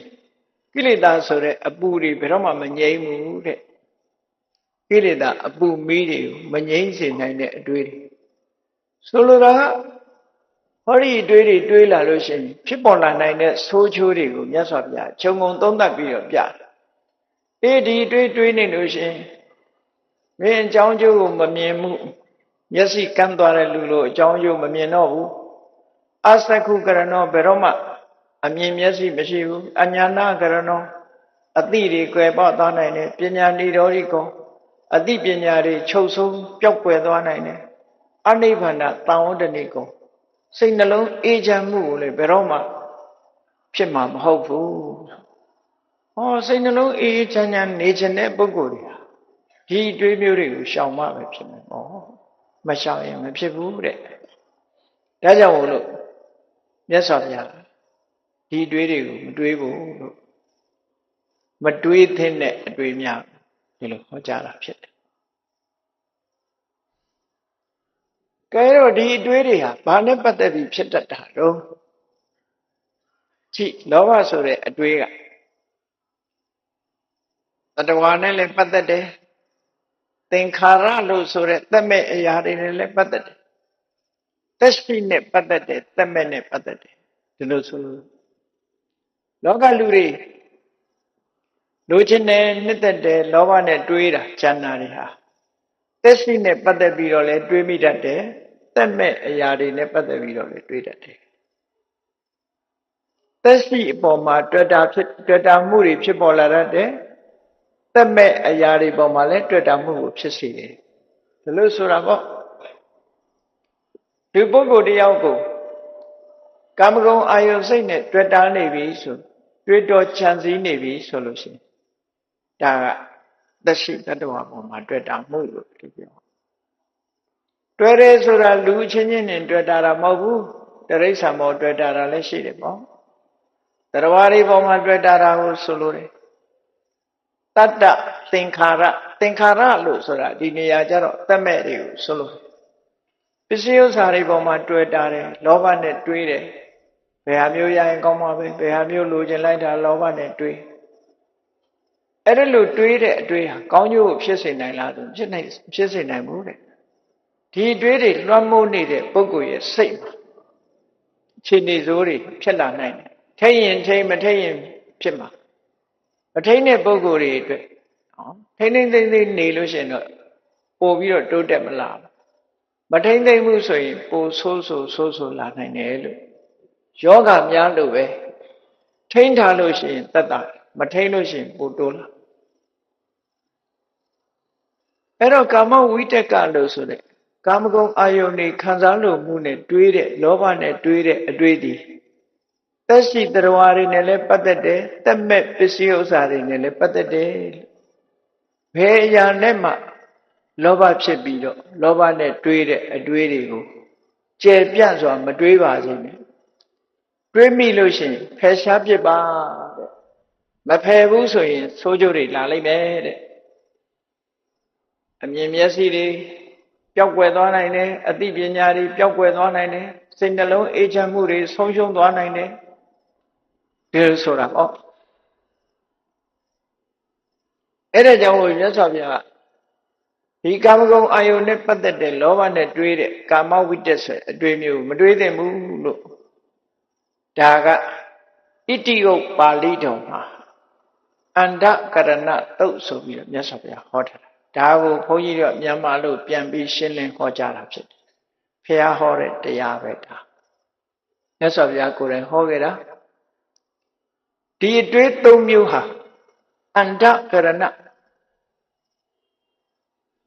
ကိလေသာဆိုတဲ့အပူတွေဘယ်တော့မှမငြိမ်းဘူးတဲ့ကိလေသာအပူမီးတွေကိုမငြိမ်းစေနိုင်တဲ့အတွေးတွေဆိုလိုတာကဟောဒီအတွေးတွေးလာလို့ရှိရင်ဖြစ်ပေါ်လာနိုင်တဲ့ဆိုးချိုးတွေကိုမြတ်စွာဘုရားခြုံငုံသုံးသပ်ပြီးတော့ပြတယ်ဒီတွေးနေလို့ရှိရင်မင်းအကြောင်းကျိုးကိုမမြင်မှုမျက်စိကန်းသွားတဲ့လူလိုအကြောင်းကျိုးမမြင်တော့ဘူးအစက္ခုကရဏောဘယ်တော့မှအမြင်မျက်စိမရှိဘူးအညာဏကရဏောအသိတွေကွယ်ပေါက်သွားနိုင်တယ်ပညာနိရောဓိကောအသိပညာတွေချုပ်ဆုံးပျောက်ကွယ်သွားနိုင်တယ်အနိဗ္ဗာန်သံဝတ္တနိကောစိတ်နှလုံးအေးချမ်းမှုကိုလည်းဘယ်တော့မှဖြစ်မှာမဟုတ်ဘူးဟောစိတ်နှလုံးအေးချမ်းနေခြင်းတဲ့ပုဂ္ဂိုလ်တွေဒီတွေးမျိုးတွေကိုရှောင်မှပဲဖြစ်မယ်ဟောမရှောင်ရင်မဖြစ်ဘူးတဲ့ဒါကြောင့်မို့လို့မြတ်စွာဘုရားဒီတွေးတွေကိုမတွေးဘူးလို့မတွေးသင့်တဲ့အတွေးများဒီလိုဟောကြားတာဖြစ်တယ်ကဲတော့ဒီအတွေးတွေဟာဘာနဲ့ပတ်သက်ပြီးဖြစ်တတ်တာတော့ကြည့်လောဘဆိုတဲ့အတွေးက တတဝါနဲ့လည်းပတ်သက်တယ်သင်္ခါရလို့ဆိုတဲ့သက်မဲ့အရာတွေနဲ့လည်းပတ်သက်တယ်သက်ရှိနဲ့ပတ်သက်တယ်သက်မဲ့နဲ့ပတ်သက်တယ်ဒီလိုဆိုလို့လောကလူတွေလိုချင်တယ်နှစ်သက်တယ်လောဘနဲ့တွေးတာဉာဏ်နာတွေဟာသက်ရှိနဲ့ပတ်သက်ပြီးတော့လည်းတွေးမိတတ်တယ်သက်မဲ့အရာတွေနဲ့ပတ်သက်ပြီးတော့လည်းတွေးတတ်တယ်သက်ရှိအပေါ်မှာတွေ့တာမှုတွေဖြစ်ပေါ်လာတတ်တယ်သက်မဲ့အရာတွေပေါ်မှာလည်းတွေ့တာမှုကိုဖြစ်စေတယ်ဒါလို့ဆိုတာပေါ့ဒီပုဂ္ဂိုလ်တယောက်ကိုကာမဂုဏ်အာယုစိတ်နဲ့တွေ့တာနေပြီဆိုတွေ့တော်ချမ်းစည်းနေပြီဆိုလို့ရှိရင်ဒါကသက်ရှိတ attva ပေါ်မှာတွေ့တာမှုလို့ပြောတွေ့တယ်ဆိုတာလူချင်းချင်းနဲ့တွေ့တာမဟုတ်ဘူးတိရစ္ဆာန်ပေါ်တွေ့တာလည်းရှိတယ်ပေါ့တရားတွေပေါ်မှာတွေ့တာကိုဆိုလိုတယ်တတ္တသင်္ခါရလို့ဆိုတာဒီနေရာကျတော့သက်မဲ့တွေကိုဆိုလိုပစ္စည်းဥစ္စာတွေပေါ်မှာတွေ့တာတယ်လောဘနဲ့တွေးတယ်ဘယ်ဟာမျိုးရရင်ကောင်းမှာပဲဘယ်ဟာမျိုးလိုချင်လိုက်တာလောဘနဲ့တွေးအဲ့ဒါလို့တွေးတဲ့အတွေးဟာကောင်းကျိုးကိုဖြစ်စေနိုင်လားဆိုဖြစ်စေနိုင်ဘူးတဲ့ဒီတွေးတွေလွှမ်းမိုးနေတဲ့ပုဂ္ဂိုလ်ရဲ့စိတ်မှာခြေနေစိုးတွေဖြစ်လာနိုင်တယ်ထိရင်ထိမထိရင်ဖြစ်မှာမထိတဲ့ပုဂ္ဂိုလ်တွေအတွက်ထိမ့်သိမ့်နေလို့ရှိရင်တော့ပို့ပြီးတော့တိုးတက်မလားမထိမ့်သိမ့်မှုဆိုရင်ပိုဆိုးလာနိုင်တယ်လို့ယောဂများလို့ပဲထိမ့်ထားလို့ရှိရင်သက်သာမထိမ့်လို့ရှိရင်ပိုတိုးလာအဲ့တော့ကာမဝိတကလို့ဆိုတဲ့ကာမဂုဏ်အာယုန်တွေခံစားလို့မှုနဲ့တွေးတဲ့လောဘနဲ့တွေးတဲ့အတွေးတွေသက်ရှိတရားတွေနဲ့လည်းပတ်သက်တယ်သက်မဲ့ပစ္စည်းဥစ္စာတွေနဲ့လည်းပတ်သက်တယ်ဘယ်အရာနဲ့မှလောဘဖြစ်ပြီးတော့လောဘနဲ့တွေးတဲ့အတွေးတွေကိုကျယ်ပြန့်စွာမတွေးပါစေနဲ့တွေးမိလို့ရှိရင်ဖယ်ရှားပစ်ပါတဲ့မဖယ်ဘူးဆိုရင်ဆိုးကျိုးတွေလာလိမ့်မယ်တဲ့အမြင်မျက်စိတွေပျောက်ကွယ်သွားနိုင်တယ်အသိပညာတွေပျောက်ကွယ်သွားနိုင်တယ်စိတ်နှလုံးအေးချမ်းမှုတွေဆုံးရှုံးသွားနိုင်တယ်ဒီလိုဆိုတာပေါ့အဲ့ဒါကြောင့်မြတ်စွာဘုရားဒီကာမဂုဏ်အာယုန်နဲ့ပတ်သက်တဲ့လောဘနဲ့တွေးတဲ့ကာမဝိတ္တဆိုအတွေးမျိုးမတွေးသင့်ဘူးလို့ဒါကဣတိယပါဠိတော်မှာအန္တကရဏတုတ်ဆိုပြီးတော့မြတ်စွာဘုရားဟောထားတာဒါကိုဘုန်းကြီးတို့မြန်မာလို့ပြန်ပြီးရှင်းလင်းဟောကြားတာဖြစ်တယ်ဖះဟောတဲ့တရားပဲဒါမြတ်စွာဘုရားကိုယ်တိုင်ဟောခဲ့တာဒီအတွေး၃မျိုးဟာအန္တကရဏ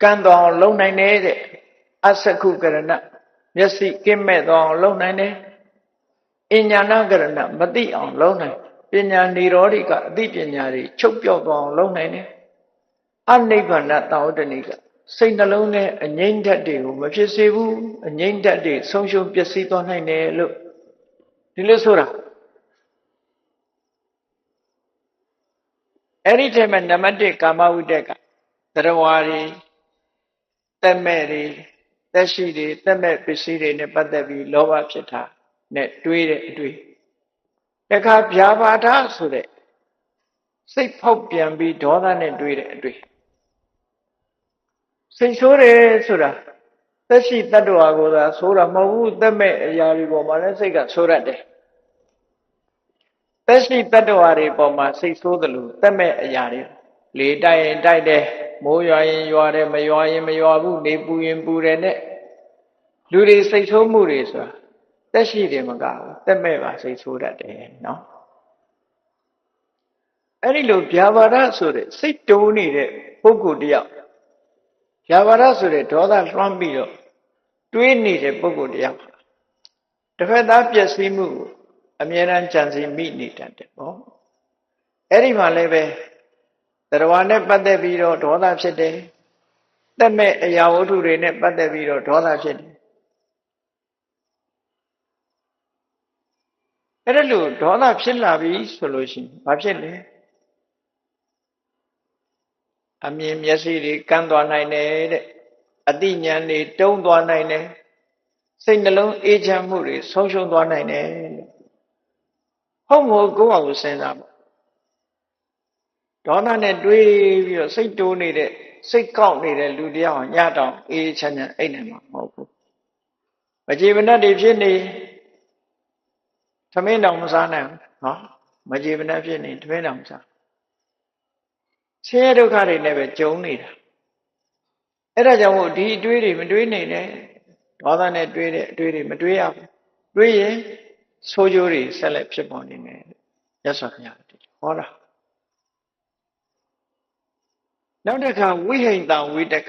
ကံတော်အောင်လုံနိုင်တယ်တဲ့အသက္ခုကရဏမျက်စိကင်းမဲ့တော်အောင်လုံနိုင်တယ်အညာဏကရဏမသိအောင်လုံနိုင်ပညာនិရောဓိကအသိပညာတွေချုပ်ပြောက်သွားအောင်လုံနိုင်တယ်အနိဗ္ဗာန်တောတ္တနိကစိတ်နှလုံးနဲ့အငြိမ့်ဓာတ်တွေကိုမဖြစ်စေဘူးအငြိမ့်ဓာတ်တွေဆုံးရှုံးပျက်စီးသွားနိုင်တယ်လို့ဒီလိုဆိုတာအဲ့ဒီထဲမှာနံပါတ်1ကာမဝိတ္တကတရားဝါတွေသက်မဲ့တွေသက်ရှိတွေသက်မဲ့ပစ္စည်းတွေနဲ့ပတ်သက်ပြီးလောဘဖြစ်တာနဲ့တွေးတဲ့အတွေးတခါဗျာပါဒဆိုတဲ့စိတ်ဖောက်ပြန်ပြီးဒေါသနဲ့တွေးတဲ့အတွေ့စိတ်ဆိုးတယ်ဆိုတာသက်ရှိတ attva ကိုသာဆိုးတာမဟုတ်ဘူးသက်မဲ့အရာတွေပေါ်မှာလည်းစိတ်ကဆိုးရတယ်သက်ရှိတ attva တွေပေါ်မှာစိတ်ဆိုးတယ်လို့သက်မဲ့အရာတွေလေတိုက်ရင်တိုက်တယ်မိုးရွာရင်ရွာတယ်မရွာရင်မရွာဘူးနေပူရင်ပူတယ်နဲ့လူတွေစိတ်ဆိုးမှုတွေဆိုတာသက်ရှိတယ်မကဘူးသက်မဲ့ပါစိတ်ဆိုးတတ်တယ်နော်အဲ့ဒီလိုဗျာပါဒဆိုတဲ့စိတ်တိုးနေတဲ့ပုဂ္ဂိုလ်တယောက်ဗျာပါဒဆိုတဲ့ဒေါသလွှမ်းပြီးတော့တွေးနေတဲ့ပုဂ္ဂိုလ်တယောက်တစ်ဖက်သားပျက်စီးမှုကိုအမြဲတမ်းကြံစည်မိနေတတ်တယ်ပေါ့အဲ့ဒီမှာလည်းပဲတရားနဲ့ပတ်သက်ပြီးတော့ဒေါသဖြစ်တယ်သက်မဲ့အရာဝတ္ထုတွေနဲ့ပတ်သက်ပြီးတော့ဒေါသဖြစ်တယ်အဲ့ဒါလို့ဒေါသဖြစ်လာပြီဆိုလို့ရှိရင်ဘာဖြစ်လဲအမြင်မျက်စိတွေကန်းသွားနိုင်တယ်တဲ့အသိဉာဏ်တွေတုံးသွားနိုင်တယ်စိတ်နှလုံးအေးချမ်းမှုတွေဆုံးရှုံးသွားနိုင်တယ်ဟုတ်မို့ကိုယ့်ဟာကိုယ်စဉ်းစားပါ ဒေါသနဲ့တွေးပြီးတော့စိတ်တိုးနေတဲ့စိတ်ကောက်နေတဲ့လူတယောက်ညတောင်အေးချမ်းချမ်းအိတ်နိုင်မှာမဟုတ်ဘူးမကြေမနက်တွေဖြစ်နေသမင်းတောင်မစားနိုင်ဘူးနော်မကြေမနက်ဖြစ်နေသမင်းတောင်မစားဆင်းရဲဒုက္ခတွေနဲ့ပဲကြုံနေတာအဲ့ဒါကြောင့်မို့ဒီအတွေးတွေမတွေးနိုင်နဲ့ဒေါသနဲ့တွေးတဲ့အတွေးတွေမတွေးရဘူးတွေးရင်ဆိုးကျိုးတွေဆက်လက်ဖြစ်ပေါ်နေတယ်ရသော်ခင်ဗျာဟောတာနောက်တစ်ခါဝိဟိတံဝိတက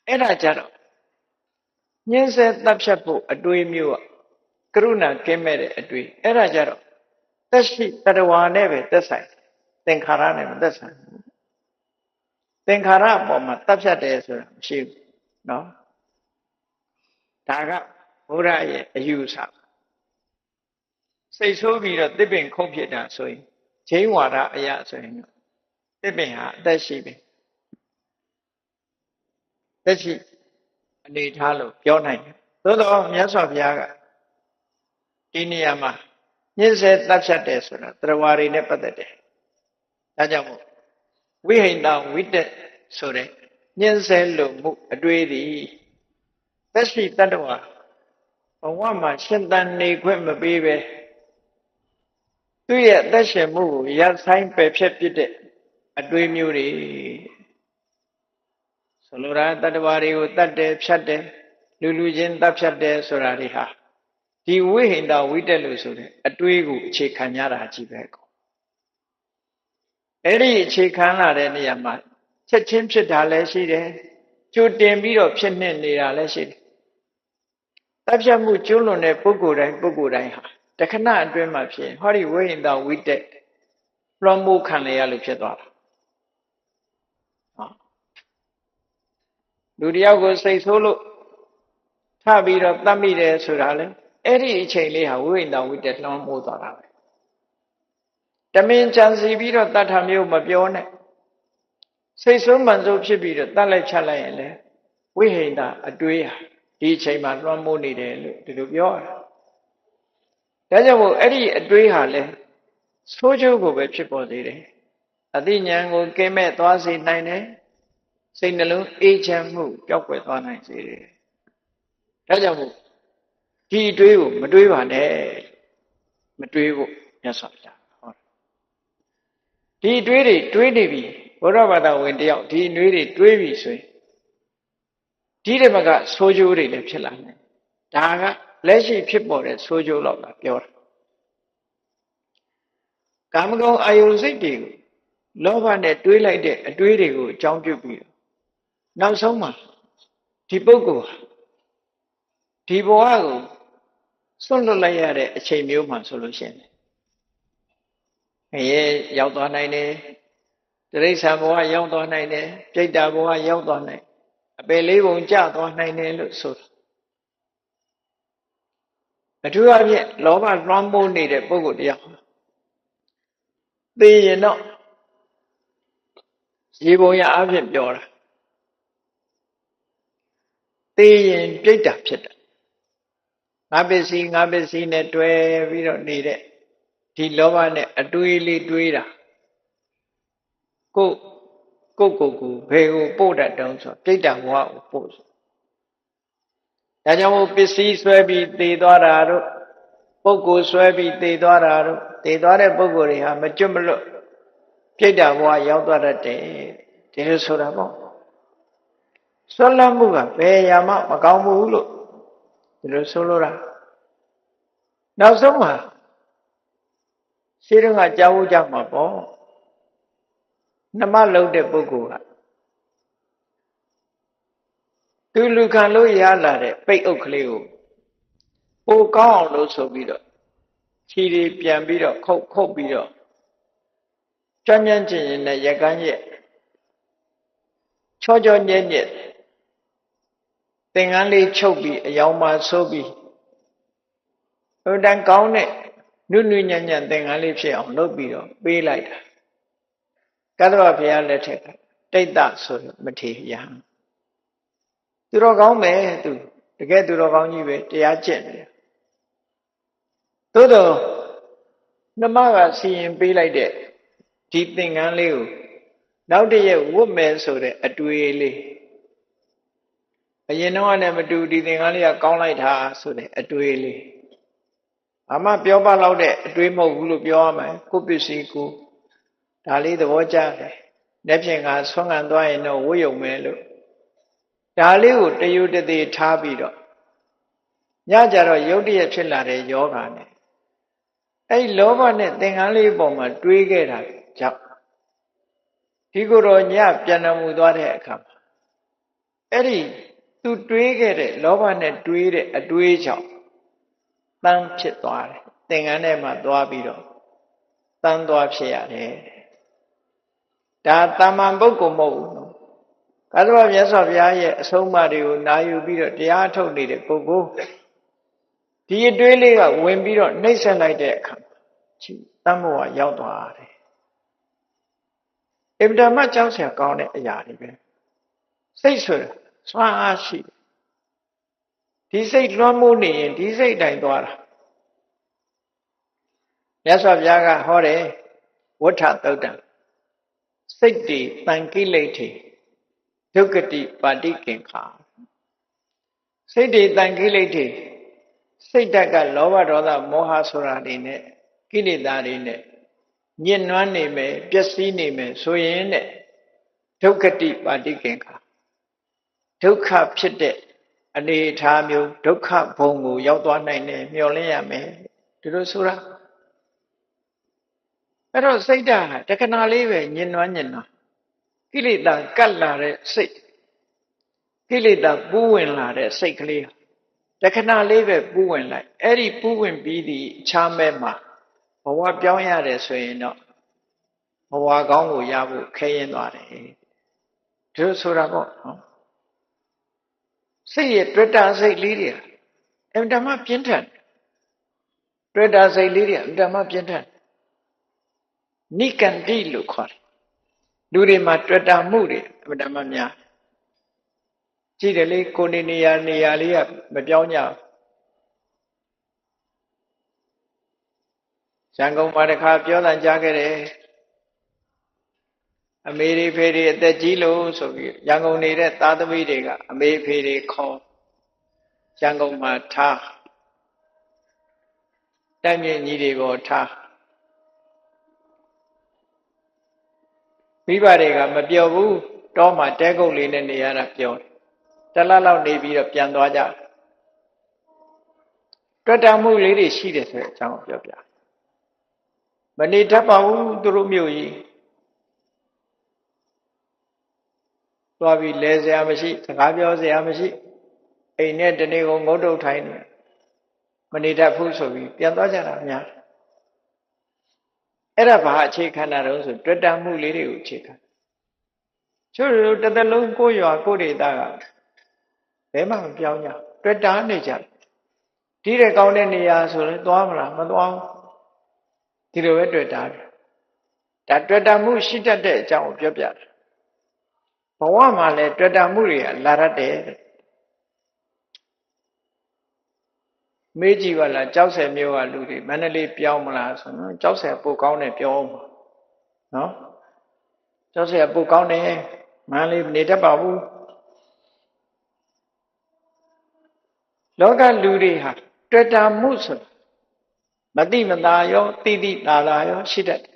အဲ့ဒါကြတော့ညှင်းဆဲတပ်ဖြတ်ဖို့အတွေးမျိုးကရုဏာကင်းမဲ့တဲ့အတွေးအဲ့ဒါကြတော့သက်ရှိတတဝါနဲ့ပဲသက်ဆိုင်သင်္ခါရနဲ့မသက်ဆိုင်ဘူးသင်္ခါရအပေါ်မှာတပ်ဖြတ်တယ်ဆိုတာမရှိဘူးနော်ဒါကဘုရားရဲ့အယူဆစိတ်ဆိုးပြီးတော့တစ်ပင်ခုတ်ဖြစ်တာဆိုရင်ဂျိန်းဝါဒအရာဆိုရင်တစ်ပင်ဟာအသက်ရှိပြီသက်ရှိအနေထားလို့ပြောနိုင်တယ်သို့တော့မြတ်စွာဘုရားကဒီနေရာမှာညှင်းဆဲတပ်ဖြတ်တယ်ဆိုတာတရားဝါတွေနဲ့ပတ်သက်တယ်ဒါကြောင့်မို့ဝိဟိတံဝိတက်ဆိုတဲ့ညှင်းဆဲလို့မှုအတွေ့သည်သက်ရှိတတ္တဝါဘဝမှာရှင်သန်နေခွင့်မပေးပဲသူ့ရဲ့အသက်ရှင်မှုကိုရပ်ဆိုင်ပယ်ဖြတ်ပြတဲ့အတွေ့မျိုးတွေဆိုလိုတာတတ္တဝါတွေကိုတတ်တယ်ဖြတ်တယ်လူချင်းတတ်ဖြတ်တယ်ဆိုတာတွေဟာဒီဝိဟိတဝိတက်လို့ဆိုတဲ့အတွေ့ကိုအခြေခံရတာကြီးပဲကောအဲ့ဒီအခြေခံလာတဲ့နေရာမှာချက်ချင်းဖြစ်တာလည်းရှိတယ်ကြိုတင်ပြီးတော့ဖြစ်နေနေတာလည်းရှိတယ်တတ်ဖြတ်မှုကျွလွန်တဲ့ပုဂ္ဂိုလ်တိုင်းဟာတခဏအတွင်းမှာဖြစ်ဟောဒီဝိဟိတဝိတက်လွှမ်းမိုးခံရလို့ဖြစ်သွားတာလူတယောက်ကိုစိတ်ဆိုးလို့ထပြီးတော့တတ်မိတယ်ဆိုတာလေအဲ့ဒီအချိန်လေးဟာဝိဟိတဝိတက်လွှမ်းမိုးသွားတာပဲတမင်ကြံစီပြီးတော့တတ်တာမျိုးမပြောနဲ့စိတ်ဆိုးမှန်ဆိုးဖြစ်ပြီးတော့တတ်လိုက်ချလိုက်ရင်လေဝိဟိတအတွေးဟာဒီအချိန်မှာလွှမ်းမိုးနေတယ်လို့ဒီလိုပြောတာဒါကြောင့်မို့အဲ့ဒီအတွေးဟာလေဆိုးကျိုးကိုပဲဖြစ်ပေါ်သေးတယ်အသိဉာဏ်ကိုကင်းမဲ့သွားစေနိုင်တယ်စိတ်နှလုံးအေးချမ်းမှုပျောက်ကွယ်သွားနိုင်စေတယ်ဒါကြောင့်မို့ဒီအတွေးကိုမတွေးပါနဲ့မတွေးဖို့မြတ်စွာဘုရားဟောဒီအတွေးတွေတွေးနေပြီဘုရားဘာသာဝင်တယောက်ဒီအတွေးတွေတွေးပြီဆိုရင်ဒီတမကဆိုးကျိုးတွေလည်းဖြစ်လာတယ်ဒါကလက်ရှိဖြစ်ပေါ်တဲ့ဆိုးကျိုးတော့ပြောတာကာမဂုဏ်အာယုစိတ်တွေကိုလောဘနဲ့တွေးလိုက်တဲ့အတွေးတွေကိုအကြောင်းပြုပြီးနောက်ဆုံးမှာဒီပုဂ္ဂိုလ်ဟာဒီဘဝကိုစွန့်လွတ်လိုက်ရတဲ့အချိန်မျိုးမှဆိုလို့ရှိရင်ငရဲရောက်သွားနိုင်တယ်တိရစ္ဆာန်ဘဝရောက်သွားနိုင်တယ်ပြိတ္တာဘဝရောက်သွားနိုင်အပယ်လေးပုံကျသွားနိုင်တယ်လို့ဆိုတာအထူးအဖြင့်လောဘလွှမ်းမိုးနေတဲ့ပုဂ္ဂိုလ်တရားသိရင်တော့ရေပုံရအဖြစ်ပြောတာသိရင်ပြိတ္တာဖြစ်တယ်ငါပစ္စည်းနဲ့တွဲပြီးတော့နေတဲ့ဒီလောဘနဲ့အတွေးလေးတွေးတာကိုဘယ်ကိုပို့တတ်တုံးဆိုပြိတ္တာဘဝကိုပို့ဆိုဒါကြောင့်မို့ပစ္စည်းဆွဲပြီးသေသွားတာတို့ပုဂ္ဂိုလ်ဆွဲပြီးသေသွားတာတို့သေသွားတဲ့ပုဂ္ဂိုလ်တွေဟာမကျွတ်မလွတ်ပြိတ္တာဘဝရောက်သွားတတ်တယ်ဒီလိုဆိုတာပေါ့ဆွလမ်းမှုကဘယ်ရာမှမကောင်းဘူးလို့ဒီလိုဆိုလိုတာနောက်ဆုံးမှာရှိတော့ကကြောက်ကြမှာပေါ့နှမလုံးတဲ့ပုဂ္ဂိုလ်ကသူလူခံလို့ရလာတဲ့ပိတ်အုပ်ကလေးကိုပိုကောင်းအောင်လို့ဆိုပြီးတော့ခြေတွေပြန်ပြီးတော့ခုတ်ပြီးတော့ကြမ်းကြမ်းကျင်ကျင်နဲ့ရက်ကန်းရက်ချောညက်ညက်သင်္ကန်းလေးချုပ်ပြီးအယောင်မှာဆိုးပြီးဟိုတန်ကောင်းတဲ့နုညံ့သင်္ကန်းလေးဖြစ်အောင်လုပ်ပြီးတော့ပေးလိုက်တာကတ္တဗဘုရားလက်ထက်ကတိတ်တဆိုမထေရဟန်းသူတော်ကောင်းပဲသူတကယ်သူတော်ကောင်းကြီးပဲတရားကျင့်တယ်သို့တော့နှမကစီရင်ပေးလိုက်တဲ့ ဒီသင်္ကန်းလေးကိုနောက်တည့်ဝတ်မယ်ဆိုတဲ့အတွေ့အလေးအရင်တော့လည်းမတူဒီသင်္ကန်းလေးကကောင်းလိုက်တာဆိုတဲ့အတွေ့အလေးအမှပြောပါတော့တဲ့အတွေ့မဟုတ်ဘူးလို့ပြောရမယ်ကိုပစ္စည်းကိုဒါလေးသဘောကျတယ်လက်ဖြင့်ကဆွမ်းခံသွားရင်တော့ဝတ်ရုံပဲလို့ဒါလေးကိုတယူတသေးထားပြီးတော့ညကြတော့ရုတ်တရက်ဖြစ်လာတဲ့ယောဂာနဲ့အဲ့လောဘနဲ့သင်္ကန်းလေးပေါ်မှာတွေးခဲ့တာကြောင့်ဒီကိုယ်တော်ညပြန်တော်မူသွားတဲ့အခါမှာအဲ့ဒီသူတွေးခဲ့တဲ့လောဘနဲ့တွေးတဲ့အတွေးကြောင့်တန်းဖြစ်သွားတယ်သင်္ကန်းထဲမှာသွားပြီးတော့တန်းသွားဖြစ်ရတယ်ဒါတာမန်ပုဂ္ဂိုလ်မဟုတ်ဘူးနော်ကာသဝမြတ်စွာဘုရားရဲ့အဆုံးအမတွေကိုနာယူပြီးတော့တရားထုတ်နေတဲ့ပုဂ္ဂိုလ်ဒီအတွေးလေးကဝင်ပြီးတော့နှိမ့်ဆက်လိုက်တဲ့အခါတမ္မောရောက်သွားတယ်အဗ္ဗဓမ္မကြောင့်ဆရာကောင်းတဲ့အရာတွေပဲစိတ်ဆိုစွမ်းအားရှိတယ်ဒီစိတ်လွှမ်းမိုးနေရင်ဒီစိတ်တိုင်းသွားတာမြတ်စွာဘုရားကဟောတယ်ဝဋ္ဌသုတ်တံစိတ်တည်တန်ကိလေထေဒုက္ခတိပါတိကင်္ခာစိတ်တည်တန်ကိလေထေစိတ်ဓာတ်ကလောဘဒေါသမောဟဆိုတာတွေနဲ့ကိလေသာတွေနဲ့ညှဉ်းနှွမ်းနေမယ်ပျက်စီးနေမယ်ဆိုရင်တဲ့ဒုက္ခတိပါတိကင်္ခာဒုက္ခဖြစ်တဲ့အနေအထားမျိုးဒုက္ခဘုံကိုရောက်သွားနိုင်တယ်မျှော်လင့်ရမယ်ဒီလိုဆိုတာအဲ့တော့စိတ်ဓာတ်ဟာတခဏလေးပဲညှဉ်းနှွမ်းကိလေသာကတ်လာတဲ့စိတ်ကိလေသာပူးဝင်လာတဲ့စိတ်ကလေးတခဏလေးပဲပူးဝင်လိုက်အဲ့ဒီပူးဝင်ပြီးဒီအခြားမဲ့မှာဘဝပြောင်းရတယ်ဆိုရင်တော့ဘဝကောင်းကိုရဖို့ခဲရင်သွားတယ်ဒီလိုဆိုတာပေါ့နော်စိတ်ရဲ့တွေ့တာစိတ်လေးတွေအမှန်တမ်းပြင်းထန်တွေ့တာစိတ်လေးတွေအမှန်တမ်းပြင်းထန်နိကန္တိလို့ခေါ်တယ်လူတွေမှာတွေ့တာမှုတွေအမှန်တမ်းများကြည့်တယ်လေကိုနေရာလေးကမပြောင်းကြဘူးရန်ကုန်မှာတခါပြောတာကြားခဲ့တယ်အမေတွေဖေတွေအသက်ကြီးလို့ဆိုပြီးရန်ကုန်နေတဲ့သားသမီးတွေကအမေဖေတွေခေါ်ရန်ကုန်မှာထားတိုက်မြင့်ကြီးတွေပေါ်ထားမိဘတွေကမပြောဘူးတောမှာတဲကုတ်လေးနဲ့နေရတာပြောတယ်တလလောက်နေပြီးတော့ပြန်သွားကြတွေ့တာမှုလေးတွေရှိတယ်ဆိုတဲ့အကြောင်းပြောပြမနေတတ်ပါဘူးသူတို့မျိုးကြီးသွားပြီးလဲစရာမရှိစကားပြောစရာမရှိအိမ်နဲ့တနေ့ကုန်ငုတ်တုတ်ထိုင်နေမနေတတ်ဘူးဆိုပြီးပြန်သွားကြတာများအဲ့ဒါဘာအခြေခံတာတော့ဆိုတွေ့တာမှုလေးတွေကိုအခြေခံချို့တစ်သက်လုံးကိုရွာကိုဒေသကဘယ်မှမပြောင်းကြတွေ့တာနေကြဒီတဲ့ကောင်းတဲ့နေရာဆိုရင်သွားမလားမသွားဘူးဒီလိုပဲတွေ့တာဒါတွေ့တာမှုရှိတတ်တဲ့အကြောင်းကိုပြောပြတယ်ဘဝမှာလည်းတွေ့တာမှုတွေကလာတတ်တယ်မေးကြည့်ပါလားကြောက်ဆယ်မျိုးကလူတွေမန္တလေးပြောင်းမလားဆိုတော့ကြောက်ဆယ်ပိုကောင်းတယ်ပြောအောင်နော်ကြောက်ဆယ်ပိုကောင်းတယ်မန္တလေးနေတတ်ပါဘူးလောကလူတွေဟာတွေ့တာမှုဆိုမတိမသာရောတိတိသာသာရောရှိတတ်တယ်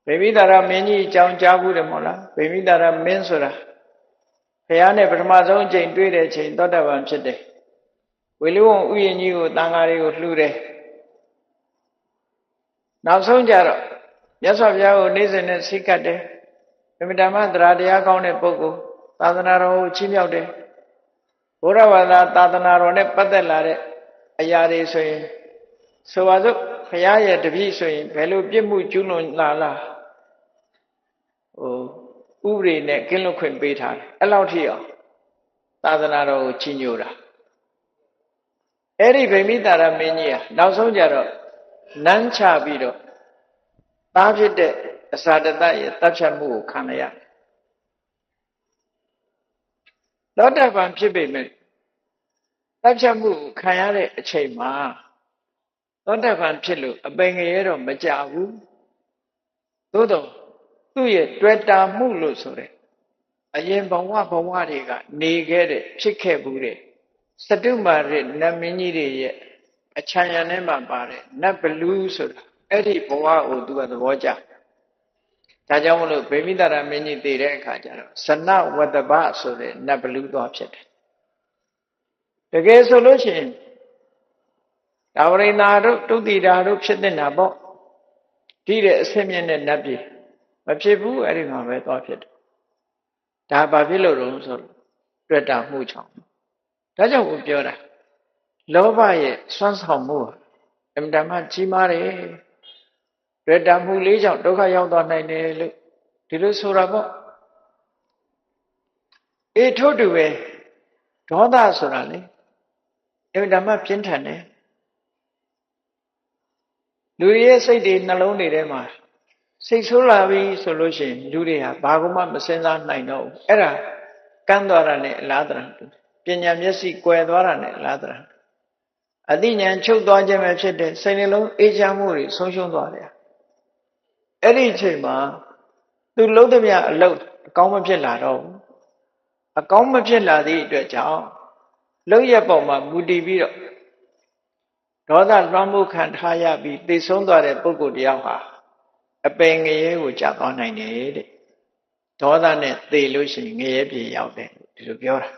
ဗေမိတာရမင်းကြီးအကြောင်းကြားဘူးတယ်မို့လားဗေမိတာရမင်းဆိုတာဘုရားနဲ့ပထမဆုံးအချိန်တွေ့တဲ့အချိန်သောတာပန်ဖြစ်တယ်ဝေလူဝံဥယျာဉ်ကြီးကိုတန်ဃာတွေကိုလှူတယ်နောက်ဆုံးကြတော့မြတ်စွာဘုရားကိုနေ့စဉ်နဲ့စိတ်ကပ်တယ်ဗေမိတာမသရတရားကောင်းတဲ့ပုဂ္ဂိုလ်သာသနာတော်ကိုချီးမြှောက်တယ်ဘုရားဘာသာသာသနာတော်နဲ့ပတ်သက်လာတဲ့အရာတွေဆိုရင်ဆိုပါစို့ဘုရားရဲ့တပည့်ဆိုရင်ဘယ်လိုပြစ်မှုကျူးလွန်လာဥပဒေနဲ့ကင်းလွတ်ခွင့်ပေးထားတယ်အဲ့လောက်ထိအောင်သာသနာတော်ကိုချီးညိုတာအဲ့ဒီဗိမိတာရမင်းကြီးဟာနောက်ဆုံးကြတော့နန်းချပြီးတော့သားဖြစ်တဲ့အစာတတရဲ့တပ်ဖြတ်မှုကိုခံရသောတာပန်ဖြစ်ပေမဲ့တပ်ဖြတ်မှုကိုခံရတဲ့အချိန်မှာသောတာပန်ဖြစ်လို့အပင်ငရဲတော့မကြဘူး သို့တော့သူ့ရဲ့တွေ့တာမှုလို့ဆိုတဲ့အရင်ဘဝတွေကနေခဲ့တဲ့ဖြစ်ခဲ့ဘူးတဲ့စတုမာရနတ်မင်းကြီးတွေရဲ့အချမ်းရံထဲမှာပါတယ်နတ်ဘလူးဆိုတာအဲ့ဒီဘဝကိုသူကသဘောကျဒါကြောင့်မလို့ဗေမိတာရမင်းကြီးတည်တဲ့အခါကျတော့ဇနဝတ္တပဆိုတဲ့နတ်ဘလူးသွားဖြစ်တယ်တကယ်ဆိုလို့ရှိရင်ဒါဝရိနာတို့တုတိတာတို့ဖြစ်နေတာပေါ့ဒီတဲ့အဆင့်မြင့်တဲ့နတ်ပြည်မဖြစ်ဘူးအဲ့ဒီမှာပဲသွားဖြစ်တယ်ဒါဘာဖြစ်လို့လဲဆိုတော့တွေ့တာမှုချောင်းဒါကြောင့်ကိုပြောတာလောဘရဲ့စွမ်းဆောင်မှုအမှန်တမ်းကြီးမားတယ်တွေ့တာမှုလေးကြောင့်ဒုက္ခရောက်သွားနိုင်တယ်လို့ဒီလိုဆိုတာပေါ့အေးထို့တူပဲဒေါသဆိုတာလေအမှန်တမ်းပြင်းထန်တယ်လူရဲ့စိတ်တွေနှလုံးတွေထဲမှာစိတ်ဆိုးလာပြီဆိုလို့ရှိရင်လူတွေဟာဘာမှမစင်စားနိုင်တော့ဘူးအဲ့ဒါကန်းသွားတာနဲ့အလားတရာပညာမျက်စိကွယ်သွားတာနဲ့အလားတရာအသိဉာဏ်ချုပ်သွားခြင်းပဲဖြစ်တဲ့စိတ်နှလုံးအေးချမ်းမှုတွေဆုံးရှုံးသွားတယ်အဲ့ဒီအချိန်မှာသူလုံးသမျှအလုပ်အကောင်းမဖြစ်လာတော့ဘူးအကောင်းမဖြစ်လာသည့်အတွက်ကြောင့်လုံရပေါ်မှာမူတည်ပြီးတော့ဒေါသလွှမ်းမိုးခံထားရပြီးသိဆုံးသွားတဲ့ပုဂ္ဂိုလ်တယောက်ဟာအပင်ငရဲကိုကြာသွားနိုင်တယ်တဲ့ဒေါသနဲ့သိလို့ရှိရင်ငရဲပြေရောက်တယ်ဒီလိုပြောတာ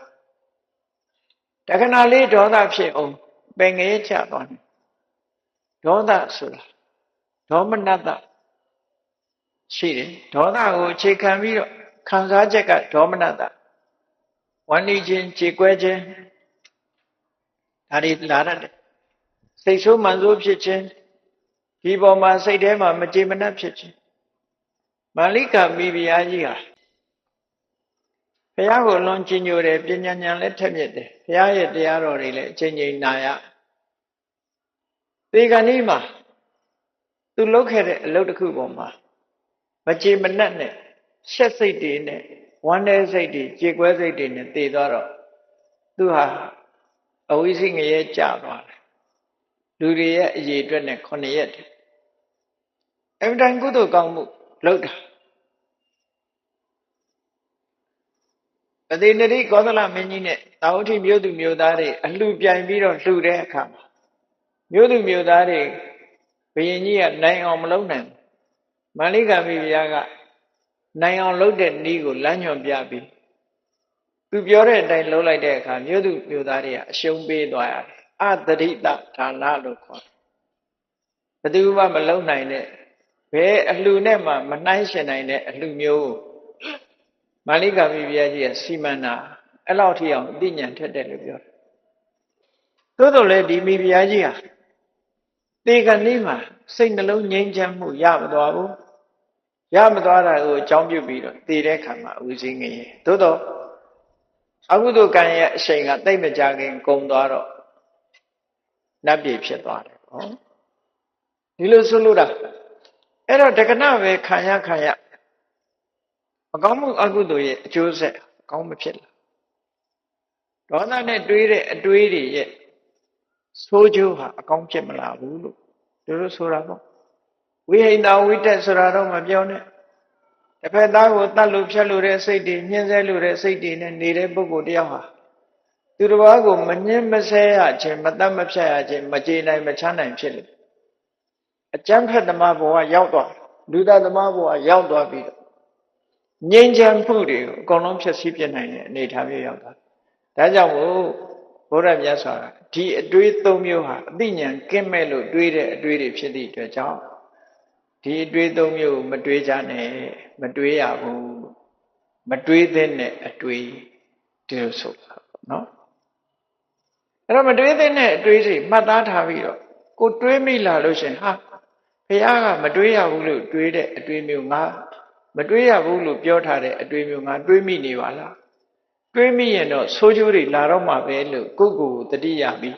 တခဏလေးဒေါသဖြစ်အောင်ပင်ငရဲကြာသွားတယ်ဒေါသဆိုတာဒေါမနတရှိတယ်ဒေါသကိုအခြေခံပြီးတော့ခံစားချက်ကဒေါမနတဝန္ဒီခြင်းကြေကွဲခြင်းဒါတွေလာရတယ်စိတ်ဆိုးမှန်ဆိုးဖြစ်ခြင်းဒီပေါ်မှာစိတ်ထဲမှာမကြေမနပ်ဖြစ်ခြင်းမာလိကမိဖုရားကြီးဟာဘုရားကိုလွန်ကြည်ညိုတယ်ပညာဉာဏ်လည်းထက်မြက်တယ်ဘုရားရဲ့တရားတော်တွေလည်းအချိန်ချင်းနာရဒီကနေ့မှာသူလုပ်ခဲ့တဲ့အလုပ်တစ်ခုပေါ်မှာမကြေမနပ်နဲ့ရှက်စိတ်တွေနဲ့ဝမ်းနည်းစိတ်တွေကြေကွဲစိတ်တွေနဲ့တည်သွားတော့သူဟာအဝိဇ္ဇငရဲကျသွားတယ်လူတွေရဲ့အရေးအတွက်နဲ့9ရက်တည်းအမှန်တန်ကုသိုလ်ကောင်းမှုလုပ်တာပတိနတိကောသလမင်းကြီးနဲ့တာဝတိမြို့သူမြို့သားတွေအလှပြိုင်ပြီးတော့လှူတဲ့အခါမှာမြို့သူမြို့သားတွေဘုရင်ကြီးကနိုင်အောင်မလုပ်နိုင်ဘူးမာလိကမိဖုရားကနိုင်အောင်လုပ်တဲ့နည်းကိုလမ်းညွှန်ပြပြီးသူပြောတဲ့အတိုင်းလုပ်လိုက်တဲ့အခါမြို့သူမြို့သားတွေကအရှုံးပေးသွားရတယ်အတရိတဌာနလို့ခေါ်တယ်ဘယ်သူမှမလုပ်နိုင်တဲ့ဘယ်အလှနဲ့မှမနှိုင်းရှင်နိုင်တဲ့အလှမျိုးမာလိကမိဖုရားကြီးကစီမံတာအဲ့လောက်ထိအောင်အသိဉာဏ်ထက်တယ်လို့ပြောတယ်သို့တော်လည်းဒီမိဖုရားကြီးဟာဒီကနေ့မှာစိတ်နှလုံးငြိမ်းချမ်းမှုရမသွားဘူးရမသွားတာကိုအကြောင်းပြုပြီးတော့တည်တဲ့ခါမှာဥစည်းငရဲသို့တော့အကုသိုလ်ကံရဲ့အရှိန်ကတိတ်မကြခင်ကုန်သွားတော့နတ်ပြည်ဖြစ်သွားတယ်ဟောဒီလိုဆိုလို့တာအဲ့တော့တက္ကနပဲခံရမကောင်းမှုအကုသိုလ်ရဲ့အကျိုးဆက်အကောင်းမဖြစ်လာဒေါသနဲ့တွေးတဲ့အတွေးတွေရဲ့ဆိုးကျိုးဟာအကောင်းဖြစ်မလာဘူးလို့သူတို့ဆိုတာပေါ့ဝိဟိတဝိတက်ဆိုတာတော့မပြောနဲ့တစ်ဖက်သားကိုတတ်လို့ဖြတ်လို့တဲ့စိတ်တွေညှင်းဆဲလို့တဲ့စိတ်တွေနဲ့နေတဲ့ပုဂ္ဂိုလ်တယောက်ဟာသူတစ်ပါးကိုမညှင်းမဆဲရခြင်းမတတ်မဖြတ်ရခြင်းမကြေနိုင်မချမ်းနိုင်ဖြစ်လို့အကျမ်းဖက်သမားဘဝရောက်သွားလူသားသမားဘဝရောက်သွားပြီးတော့ငြိမ်းချမ်းမှုတွေကိုအကုန်လုံးဖြည့်ဆည်းပြနိုင်တဲ့အနေအထားမျိုးရောက်သွားဒါကြောင့်မို့ဘုရားမြတ်စွာကဒီအတွေး၃မျိုးဟာအသိဉာဏ်ကင်းမဲ့လို့တွေးတဲ့အတွေးတွေဖြစ်သည့်အတွက်ကြောင့်ဒီအတွေး၃မျိုးမတွေးကြနဲ့မတွေးရဘူးမတွေးတဲ့အတွေးဒီလိုဆိုတာပေါ့နော်အဲ့တော့မတွေးတဲ့အတွေးတွေမှတ်သားထားပြီးတော့ကိုတွေးမိလာလို့ရှင်ဟာဘုရားကမတွေးရဘူးလို့တွေးတဲ့အတွေးမျိုးငါမတွေးရဘူးလို့ပြောထားတဲ့အတွေးမျိုးငါတွေးမိနေပါလားတွေးမိရင်တော့ဆိုးကျိုးတွေလာတော့မှာပဲလို့ကိုယ့်ကိုယ်တတိယပြီး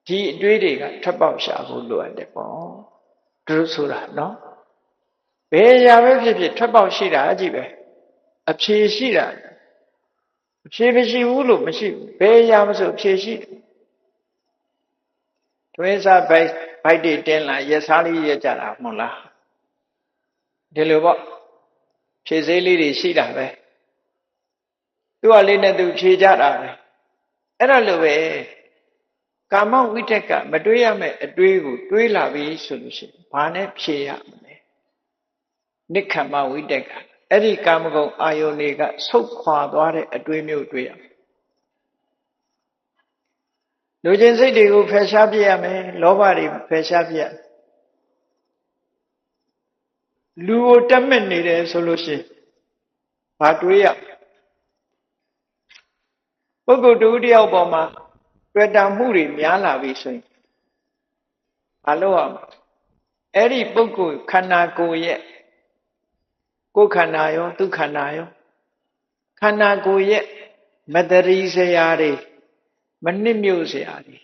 ဒီအတွေးတွေကထပ်ပေါက်ရှာဖို့လိုအပ်တယ်ပေါ့သူဆိုတာနော်ဘယ်ရာပဲဖြစ်ဖြစ်ထပ်ပေါက်ရှိတာအကြည့်ပဲအဖြေရှိတာအဖြေမရှိဘူးလို့မရှိဘူးဘယ်ရာမဆိုအဖြေရှိတယ်တွင်းစားဘိုက်တွေတင်းလာရက်စားလေးရက်ကြတာမဟုတ်လား ဒီလိုပေါ့ဖြည့်စေးလေးတွေရှိတာပဲသူကလေးနဲ့သူဖြည့်ကြတာပဲအဲ့ဒါလိုပဲကာမဝိတက်ကမတွေးရမယ့်အတွေးကိုတွေးလာပြီဆိုလို့ရှိရင်ဘာနဲ့ဖြည့်ရမလဲနိက္ခမဝိတက်ကအဲ့ဒီကာမဂုဏ်အာယုန်တွေကဆုတ်ခွာသွားတဲ့အတွေးမျိုးတွေးရမယ်လူချင်းစိတ်တွေကိုဖယ်ရှားပြရမယ်လောဘတွေဖယ်ရှားပြရလူကိုတက်မဲ့နေတယ်ဆိုလို့ရှိရင်ဘာတွေးရပုဂ္ဂိုလ်တူတယောက်ပေါ်မှာတွေ့တာမှုတွေများလာပြီဆိုရင်ဘာလို့ရမလဲအဲ့ဒီပုဂ္ဂိုလ်ခန္ဓာကိုယ်ရဲ့ကိုယ်ခန္ဓာရောသူခန္ဓာရောခန္ဓာကိုယ်ရဲ့မတရီစရာတွေမနစ်မြို့စရာတွေ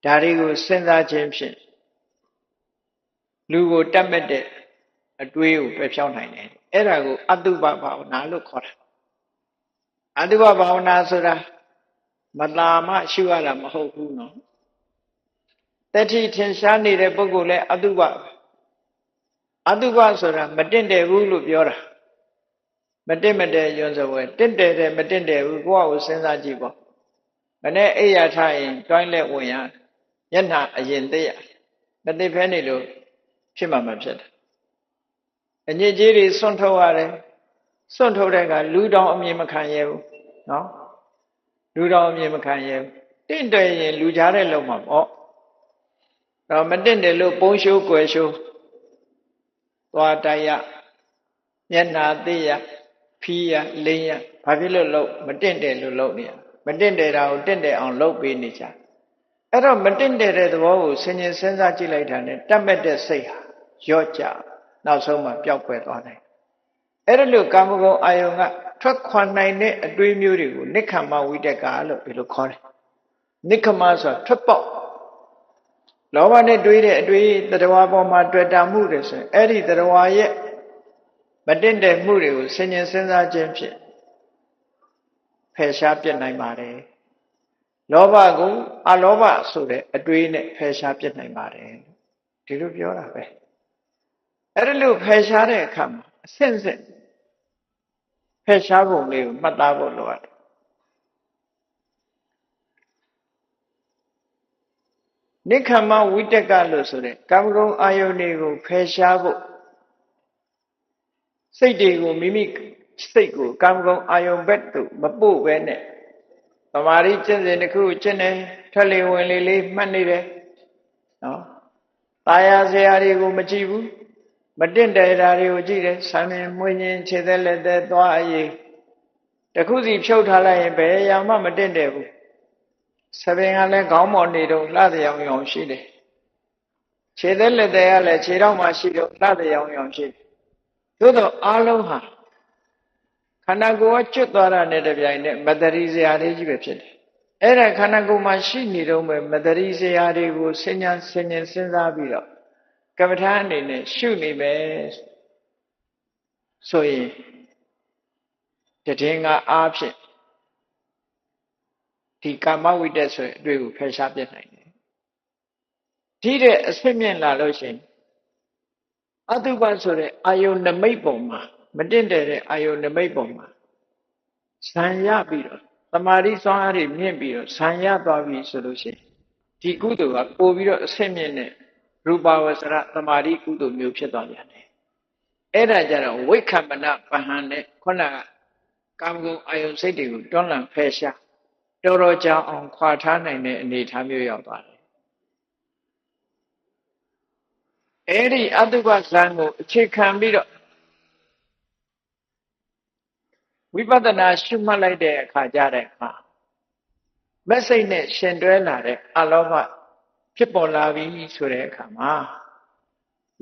ဒါတွေကိုစဉ်းစားခြင်းဖြင့်လူကိုတတ်မဲ့တဲ့အတွေးကိုပယ်ဖြောင်းနိုင်တယ်အဲ့ဒါကိုအတုပဘာဝနာလို့ခေါ်တာအတုပဘာဝနာဆိုတာမလာမှရှုရတာမဟုတ်ဘူးနော်တတိထင်ရှားနေတဲ့ပုဂ္ဂိုလ်လဲအတုပဆိုတာမတင့်တယ်ဘူးလို့ပြောတာမတင့်မတယ်ရွံစပွဲတင့်တယ်တယ်မတင့်တယ်ဘူးကိုယ့်အကိုစဉ်းစားကြည့်ပေါ့မနဲ့အိယာထားရင်တွိုင်းလက်ဝင်ရမျက်နှာအရင်သိရမသိဖဲနေလို့ဖြစ်မှာမဖြစ်တာအညစ်အကြေးတွေစွန့်ထုတ်ရတယ်စွန့်ထုတ်တဲ့ကလူတောင်အမြင်မခံရဘူးနော်လူတောင်အမြင်မခံရဘူးတင့်တယ်ရင်လူကြားတဲ့လုံမှာပေါ့တော့မတင့်တယ်လို့ပုံရှိုးကွယ်ရှိုးသွားတိုက်ရမျက်နှာသိရဖီးရလိမ့်ရဘာဖြစ်လို့လို့မတင့်တယ်လို့လုပ်နေရမတင့်တယ်တာကိုတင့်တယ်အောင်လုပ်ပေးနေကြအဲ့တော့မတင့်တယ်တဲ့သဘောကိုဆင်ញင်စဉ်းစားကြည့်လိုက်တာနဲ့တတ်မဲ့တဲ့စိတ်ဟာရော့ကြနောက်ဆုံးမှပျောက်ကွယ်သွားတယ်အဲ့ဒါလို့ကာမဂုဏ်အာယုံကထွက်ခွာနိုင်တဲ့အတွေးမျိုးတွေကိုနိက္ခမဝိတက်ကလို့ဒီလိုခေါ်တယ်နိက္ခမဆိုတာထွက်ပေါက်လောဘနဲ့တွေးတဲ့အတွေးတရားပေါ်မှာတွေ့တာမှုတွေဆိုရင်အဲ့ဒီတရားရဲ့မတင့်တယ်မှုတွေကိုဆင်ញင်စဉ်းစားခြင်းဖြင့်ဖယ်ရှားပြစ်နိုင်ပါတယ်လောဘကိုအလောဘဆိုတဲ့အတွေးနဲ့ဖယ်ရှားပြစ်နိုင်ပါတယ်ဒီလိုပြောတာပဲအဲ့ဒါလို့ဖယ်ရှားတဲ့အခါမှာအဆင့်ဆင့်ဖယ်ရှားပုံလေးကိုမှတ်သားဖို့လိုရတယ်နိက္ခမဝိတက်ကလို့ဆိုတဲ့ကာမဂုဏ်အာယုန်တွေကိုဖယ်ရှားဖို့စိတ်တွေကိုမိမိစိတ်ကိုကာမဂုဏ်အာယုန်ဘက်သို့မပို့ပဲနဲ့သမာဓိကျင့်စဉ်တစ်ခုကျင့်နေထွက်လေဝင်လေလေးမှတ်နေတယ်နော်ตาယာစရာတွေကိုမကြည့်ဘူးမတင့်တယ်တာတွေကိုကြည့်တယ်ဆံမြင်မွေးခြင်းခြေသက်လက်သက်သွားအရေးတခုစီဖြုတ်ထားလိုက်ရင်ဘယ်ရာမှမတင့်တယ်ဘူးဆပင်ကလည်းခေါင်းပေါ်နေတော့လှတဲ့ရောင်ရောင်ရှိတယ်ခြေသက်လက်သက်ကလည်းခြေထောက်မှာရှိတော့လှတဲ့ရောင်ရောင်ရှိတယ်သို့တော့အားလုံးဟာခန္ဓာကိုယ်ကကျွတ်သွားတာနဲ့တပြိုင်နက်မတရီစရာလေးကြီးပဲဖြစ်တယ်အဲ့ဒါခန္ဓာကိုယ်မှာရှိနေတော့မဲ့မတရီစရာတွေကိုစဉ်းညာစဉ်းစားပြီးတော့ကမ္မထာအနေနဲ့ရှုနေမယ်ဆိုရင်တည်ငါအားဖြင့်ဒီကာမဝိတ္တဆိုတဲ့အတွေ့ကိုဖယ်ရှားပြနိုင်တယ်ဒီတဲ့အဆင့်မြင့်လာလို့ရှိရင်အတုပဆိုတဲ့အာယုန်နမိတ်ပုံမှာမတင့်တယ်တဲ့အာယုန်နမိတ်ပုံမှာဇံရပြီးတော့သမာဓိစွမ်းအားတွေမြင့်ပြီးတော့ဇံရသွားပြီဆိုလို့ရှိရင်ဒီကုသိုလ်ကပို့ပြီးတော့အဆင့်မြင့်တဲ့ရူပဝဆရသမာဓိကုသိုလ်မျိုးဖြစ်သွားပြန်တယ်အဲ့ဒါကြတော့ဝိက္ခမနပဟံနဲ့ခုနကကာမဂုဏ်အာယုန်စိတ်တွေကိုတွန်းလှန်ဖယ်ရှားတော်တော်ကြာအောင်ခွာထားနိုင်တဲ့အနေအထားမျိုးရောက်သွားတယ်အဲ့ဒီအတုပဇံကိုအခြေခံပြီးတော့ဝိပဿနာရှုမှတ်လိုက်တဲ့အခါကျတဲ့အခါမက်စိတ်နဲ့ရှင်တွဲလာတဲ့အလောဘဖြစ်ပေါ်လာပြီဆိုတဲ့အခါမှာ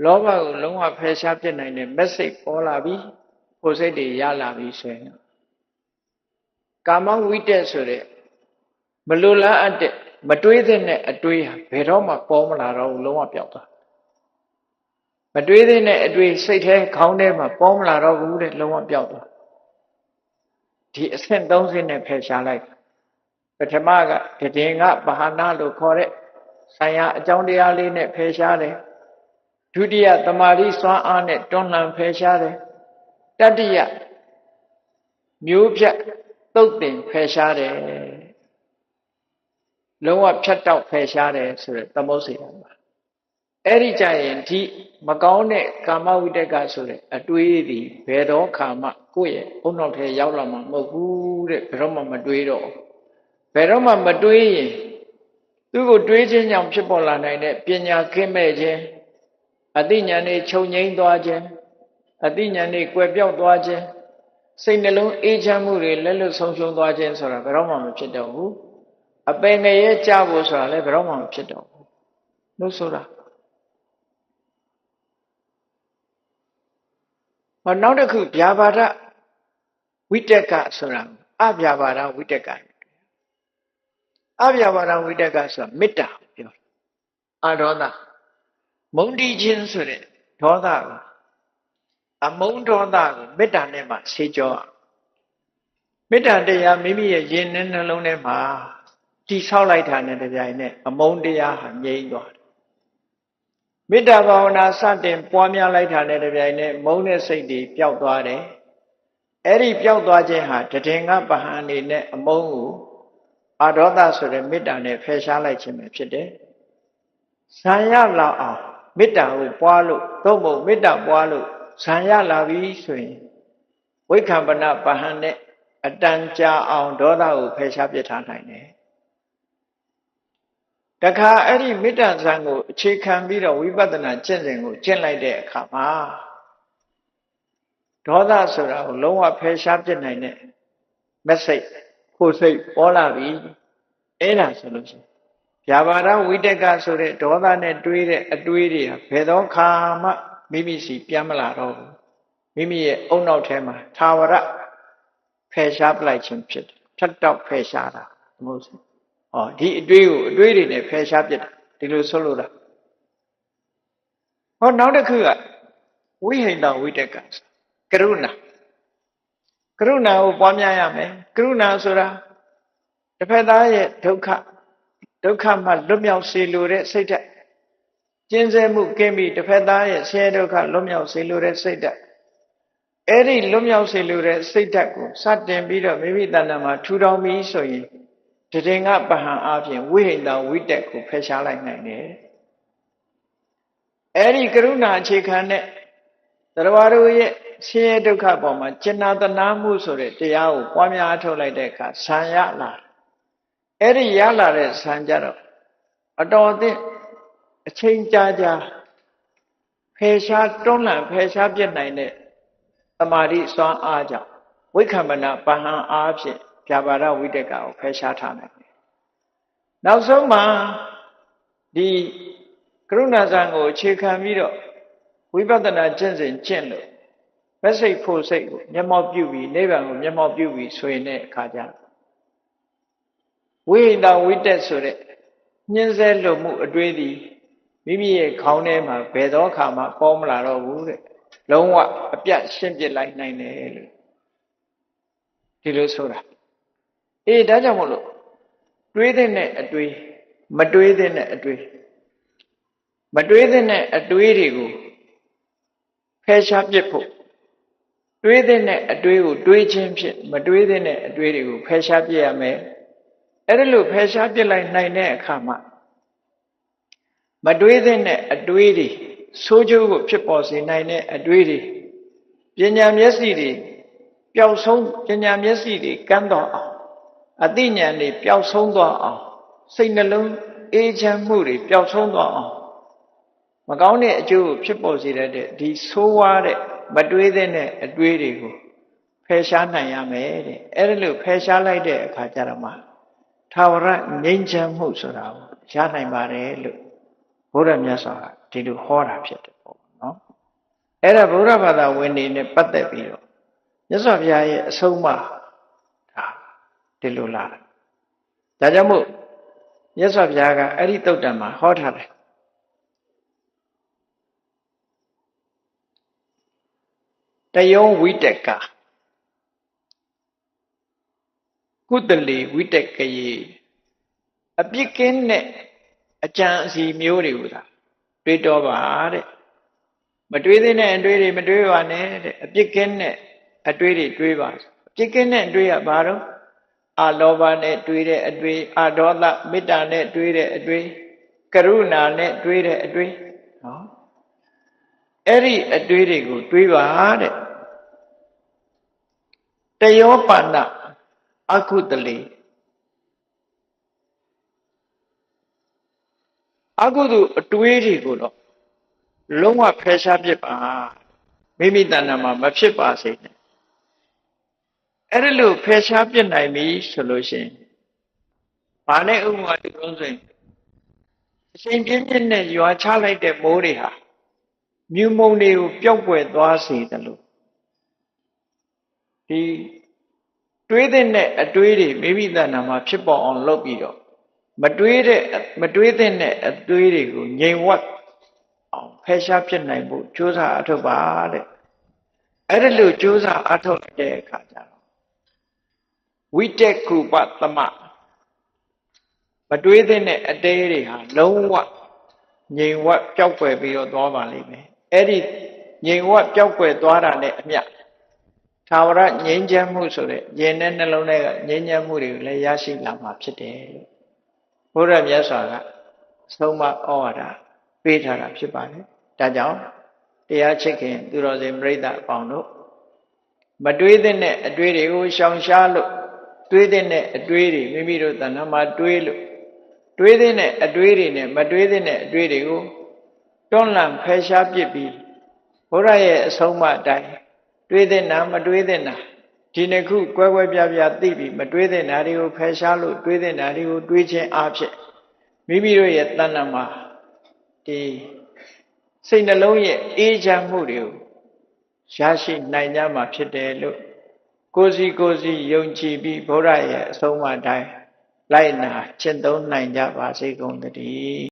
လောဘကိုလုံးဝဖယ်ရှားပြစ်နိုင်တဲ့မက်စိတ်ပေါ်လာပြီကိုယ်စိတ်တွေရလာပြီဆိုရင်ကာမဝိတ္တဆိုတဲ့မလိုလားအပ်တဲ့မတွေးတဲ့အတွေးဟာဘယ်တော့မှပေါ်မလာတော့ဘူးလုံးဝပျောက်သွားမတွေးတဲ့အတွေးစိတ်ထဲခေါင်းထဲမှာပေါ်မလာတော့ဘူးတဲ့လုံးဝပျောက်သွားဒီအဆင့်၃ဆင့်နဲ့ဖယ်ရှားလိုက်ပထမကတည်ငါဘာဟာနာလို့ခေါ်တဲ့ဆိုင်ရာအကြောင်းတရားလေးနဲ့ဖယ်ရှားတယ် ဒုတိယတမာတိစွမ်းအားနဲ့တွန်းလှန်ဖယ်ရှားတယ်တတိယမျိုးဖြတ်သုတ်တင်ဖယ်ရှားတယ်လုံးဝဖြတ်တောက်ဖယ်ရှားတယ်ဆိုတဲ့သမုတ်စေတပါအဲ့ဒီကြရင်ဒီမကောင်းတဲ့ကာမဝိတက်ကဆိုတဲ့အတွေးဒီဘယ်တော့ခါမှကိုယ့်ရဲ့ဘုံနောက်ထဲရောက်လာမှာမဟုတ်ဘူးတဲ့ဘယ်တော့မှမတွေးတော့ဘယ်တော့မှမတွေးရင်သူ့ကိုတွေးခြင်းကြောင့်ဖြစ်ပေါ်လာနိုင်တဲ့ပညာကင်းမဲ့ခြင်းအသိဉာဏ်နဲ့ချုပ်ငြိမ်းသွားခြင်းအသိဉာဏ်နဲ့ကွယ်ပြောက်သွားခြင်းစိတ်နှလုံးအေးချမ်းမှုတွေလက်လွတ်ဆုံးရှုံးသွားခြင်းဆိုတာဘယ်တော့မှမဖြစ်တော့ဘူးအပင်ငရဲကြဖို့ဆိုတာလည်းဘယ်တော့မှမဖြစ်တော့ဘူးလို့ဆိုတာဟောနောက်တစ်ခုဗျာပါဒဝိတက်ကဆိုတာအဗျာပါဒဝိတက်ကအဗျာပါဒဝိတက်ကဆိုတာမေတ္တာပြောအဒေါသမုန်းတီးခြင်းဆိုတဲ့ဒေါသကိုအမုန်းဒေါသကိုမေတ္တာနဲ့မှဆေးကြောမေတ္တာတရားမိမိရဲ့ရင်နဲ့နှလုံးထဲမှာတိဆောက်လိုက်တာနဲ့တပြိုင်နက်အမုန်းတရားဟာငြိမ်းသွားတယ်မေတ္တာဘာဝနာစတင်ပွားများလိုက်တာနဲ့တပြိုင်နက်မုန်းတဲ့စိတ်တွေပျောက်သွားတယ်အဲ့ဒီပျောက်သွားခြင်းဟာတည်ငါပဟံအနေနဲ့အမုန်းကိုအဒေါသဆိုတဲ့မေတ္တာနဲ့ဖယ်ရှားလိုက်ခြင်းပဲဖြစ်တယ်ဇံရလာအောင်မေတ္တာကိုပွားလို့သို့မဟုတ်မေတ္တာပွားလို့ဇံရလာပြီဆိုရင်ဝိက္ခမ္ပနပဟံနဲ့အတန်ကြာအောင်ဒေါသကိုဖယ်ရှားပြစ်ထားနိုင်တယ်တခါအဲ့ဒီမေတ္တာဇံကိုအခြေခံပြီးတော့ဝိပဿနာကျင့်စဉ်ကိုကျင့်လိုက်တဲ့အခါမှာဒေါသဆိုတာကိုလုံးဝဖယ်ရှားပြစ်နိုင်တဲ့မက်စိတ်ကိုယ်စိတ်ပေါ်လာပြီအဲ့ဒါဆိုလို့ရှိရင်ဗျာပါဒဝိတက်ကဆိုတဲ့ဒေါသနဲ့တွေးတဲ့အတွေးတွေဟာဘယ်တော့ခါမှမိမိစီပြန်မလာတော့ဘူးမိမိရဲ့အုံနောက်ထဲမှာသာဝရဖယ်ရှားပလိုက်ခြင်းဖြစ်တယ်ဖြတ်တောက်ဖယ်ရှားတာမဟုတ်ဘူးဟောဒီအတွေးကိုအတွေးတွေနဲ့ဖယ်ရှားပြစ်တာဒီလိုဆိုလို့လားဟောနောက်တစ်ခုကဝိဟိတဝိတက်ကကရုဏာကိုပွားများရမယ်ကရုဏာဆိုတာတစ်ဖက်သားရဲ့ဒုက္ခမှလွတ်မြောက်စေလိုတဲ့စိတ်ဓာတ်ကျင့်စေမှုကင်းပြီးတစ်ဖက်သားရဲ့ဆင်းရဲဒုက္ခလွတ်မြောက်စေလိုတဲ့စိတ်ဓာတ်အဲ့ဒီလွတ်မြောက်စေလိုတဲ့စိတ်ဓာတ်ကိုစတင်ပြီးတော့မိမိတဏ္ဍာမှာထူထောင်ပြီးဆိုရင်တည်ငါပဟံအပြင်ဝိဟိတဝိတက်ကိုဖယ်ရှားလိုက်နိုင်တယ်အဲ့ဒီကရုဏာအခြေခံတဲ့တရားတို့ရဲ့ဆင်းရဲဒုက္ခပေါ်မှာကျင်နာတနာမှုဆိုတဲ့တရားကိုပွားများအထုတ်လိုက်တဲ့အခါဆံရလာအဲ့ဒီရလာတဲ့ဆံကြတော့အတော်အသင့်အချိန်ကြာဖယ်ရှားတွန်းလှန်ဖယ်ရှားပြစ်နိုင်တဲ့သမာဓိစွမ်းအားကြောင့်ဝိက္ခမနပဟံအားဖြင့်ဗျာပါဒဝိတက်ကကိုဖယ်ရှားထားနိုင်တယ်နောက်ဆုံးမှာဒီကရုဏာဇံကိုအခြေခံပြီးတော့ဝိပဿနာကျင့်စဉ်ကျင့်လို့မစိတ်ဖို့စိတ်ကိုမျက်မှောက်ပြုပြီးနိဗ္ဗာန်ကိုမျက်မှောက်ပြုပြီးဆိုရင်တဲ့အခါကျဝိဟိတဝိတက်ဆိုတဲ့ညှင်းဆဲလို့မှုအတွေးသည်မိမိရဲ့ခေါင်းထဲမှာဘယ်တော့ခါမှပေါ်မလာတော့ဘူးတဲ့လုံးဝအပြတ်ရှင်းပြလိုက်နိုင်တယ်လို့ဒီလိုဆိုတာဒါကြောင့်မို့လို့တွေးတဲ့အတွေးမတွေးတဲ့အတွေးမတွေးတဲ့အတွေးတွေကိုဖယ်ရှားပြစ်ဖို့တွေးတဲ့အတွေးကိုတွေးခြင်းဖြင့်မတွေးတဲ့အတွေးတွေကိုဖယ်ရှားပြစ်ရမယ်အဲ့ဒါလို့ဖယ်ရှားပြစ်လိုက်နိုင်တဲ့အခါမှာမတွေးတဲ့အတွေးတွေဆိုးကျိုးကိုဖြစ်ပေါ်စေနိုင်တဲ့အတွေးတွေပညာမျက်စိတွေပျောက်ဆုံးပညာမျက်စိတွေကန်းတော့အောင်အသိဉာဏ်တွေပျောက်ဆုံးသွားအောင်စိတ်နှလုံးအေးချမ်းမှုတွေပျောက်ဆုံးသွားအောင်မကောင်းတဲ့အကျိုးကိုဖြစ်ပေါ်စေတဲ့ဒီဆိုးဝါးတဲ့မတွေးတဲ့အတွေးတွေကိုဖယ်ရှားနိုင်ရမယ်တဲ့အဲ့ဒါလို့ဖယ်ရှားလိုက်တဲ့အခါကျတော့မှထာဝရငြိမ်းချမ်းမှုဆိုတာကိုရနိုင်ပါတယ်လို့ဘုရားမြတ်စွာကဒီလိုဟောတာဖြစ်တယ်ပေါ့နော်အဲ့ဒါဗုဒ္ဓဘာသာဝင်တွေနဲ့ပတ်သက်ပြီးတော့မြတ်စွာဘုရားရဲ့အဆုံးအမဒါဒီလိုလားဒါကြောင့်မို့မြတ်စွာဘုရားကအဲ့ဒီသုတ်တံမှာဟောထားတယ်တယောဝိတက်ကကုသလေဝိတက်ကရေအပြစ်ကင်းတဲ့အကြံအစီမျိုးတွေကိုသာတွေးတော့ပါတဲ့ မတွေးသင့်တဲ့အတွေးတွေမတွေးပါနဲ့တဲ့အပြစ်ကင်းတဲ့အတွေးတွေတွေးပါအပြစ်ကင်းတဲ့အတွေးကဘာတော့အာလောဘနဲ့တွေးတဲ့အတွေးအာဒေါသမေတ္တာနဲ့တွေးတဲ့အတွေးကရုဏာနဲ့တွေးတဲ့အတွေးနော်အဲ့ဒီအတွေးတွေကိုတွေးပါတဲ့တယောပါဏအခုတလေအကုသိုလ်အတွေးတွေကိုတော့လုံးဝဖယ်ရှားပစ်ပါမိမိတဏ္ဍာမှာမဖြစ်ပါစေနဲ့အဲ့ဒါလို့ဖယ်ရှားပစ်နိုင်ပြီဆိုလို့ရှိရင်ဘာနဲ့ဥပမာတူလို့ဆိုရင်အရှင်ပြင်းပြင်းနဲ့ရွာချလိုက်တဲ့မိုးတွေဟာမြူမုံတွေကိုပျောက်ကွယ်သွားစေတယ်လို့ဒီတွေးတဲ့အတွေးတွေမိမိတဏ္ဍာမှာဖြစ်ပေါ်အောင်လုပ်ပြီးတော့မတွေးတဲ့အတွေးတွေကိုငြိမ်ဝတ်အောင်ဖယ်ရှားဖြစ်နိုင်ဖို့ကြိုးစားအထောက်ပါတဲ့အဲ့ဒါလို့ကြိုးစားအထောက်တဲ့အခါကျတော့ဝိတက်ကုပသမမတွေးတဲ့အတေးတွေဟာလုံးဝငြိမ်ဝတ်ပျောက်ကွယ်ပြီးတော့သွားပါလိမ့်မယ်အဲ့ဒီငြိမ်ဝတ်ပျောက်ကွယ်သွားတာနဲ့အမျှသာဝရငြိမ်းချမ်းမှုဆိုတဲ့ဉာဏ်နဲ့နှလုံးထဲကငြိမ်းချမ်းမှုတွေကိုလည်းရရှိလာမှာဖြစ်တယ်လို့ဘုရားမြတ်စွာကဆုံးမဩဝါဒပေးထားတာဖြစ်ပါတယ်ဒါကြောင့်တရားချစ်ခင်သူတော်စင်ပြိဿအပေါင်းတို့မတွေးတဲ့အတွေးတွေကိုရှောင်ရှားလို့တွေးတဲ့အတွေးတွေမိမိတို့တဏ္ဍာမှာတွေးလို့တွေးတဲ့အတွေးတွေနဲ့မတွေးတဲ့အတွေးတွေကိုတွန်းလှန်ဖယ်ရှားပစ်ပြီးဘုရားရဲ့အဆုံးအမအတိုင်းတွေးတဲ့နာမတွေးတဲ့နာဒီနှစ်ခုကွဲကွဲပြားပြားသိပြီးမတွေးတဲ့နာတွေကိုဖယ်ရှားလို့တွေးတဲ့နာတွေကိုတွေးခြင်းအဖြစ်မိမိတို့ရဲ့တဏ္ဍာမှာဒီစိတ်နှလုံးရဲ့အေးချမ်းမှုတွေကိုရရှိနိုင်ကြမှာဖြစ်တယ်လို့ကိုယ်စီယုံကြည်ပြီးဘုရားရဲ့အဆုံးအမတိုင်းလိုက်နာကျင့်သုံးနိုင်ကြပါစေကုန်သတည်း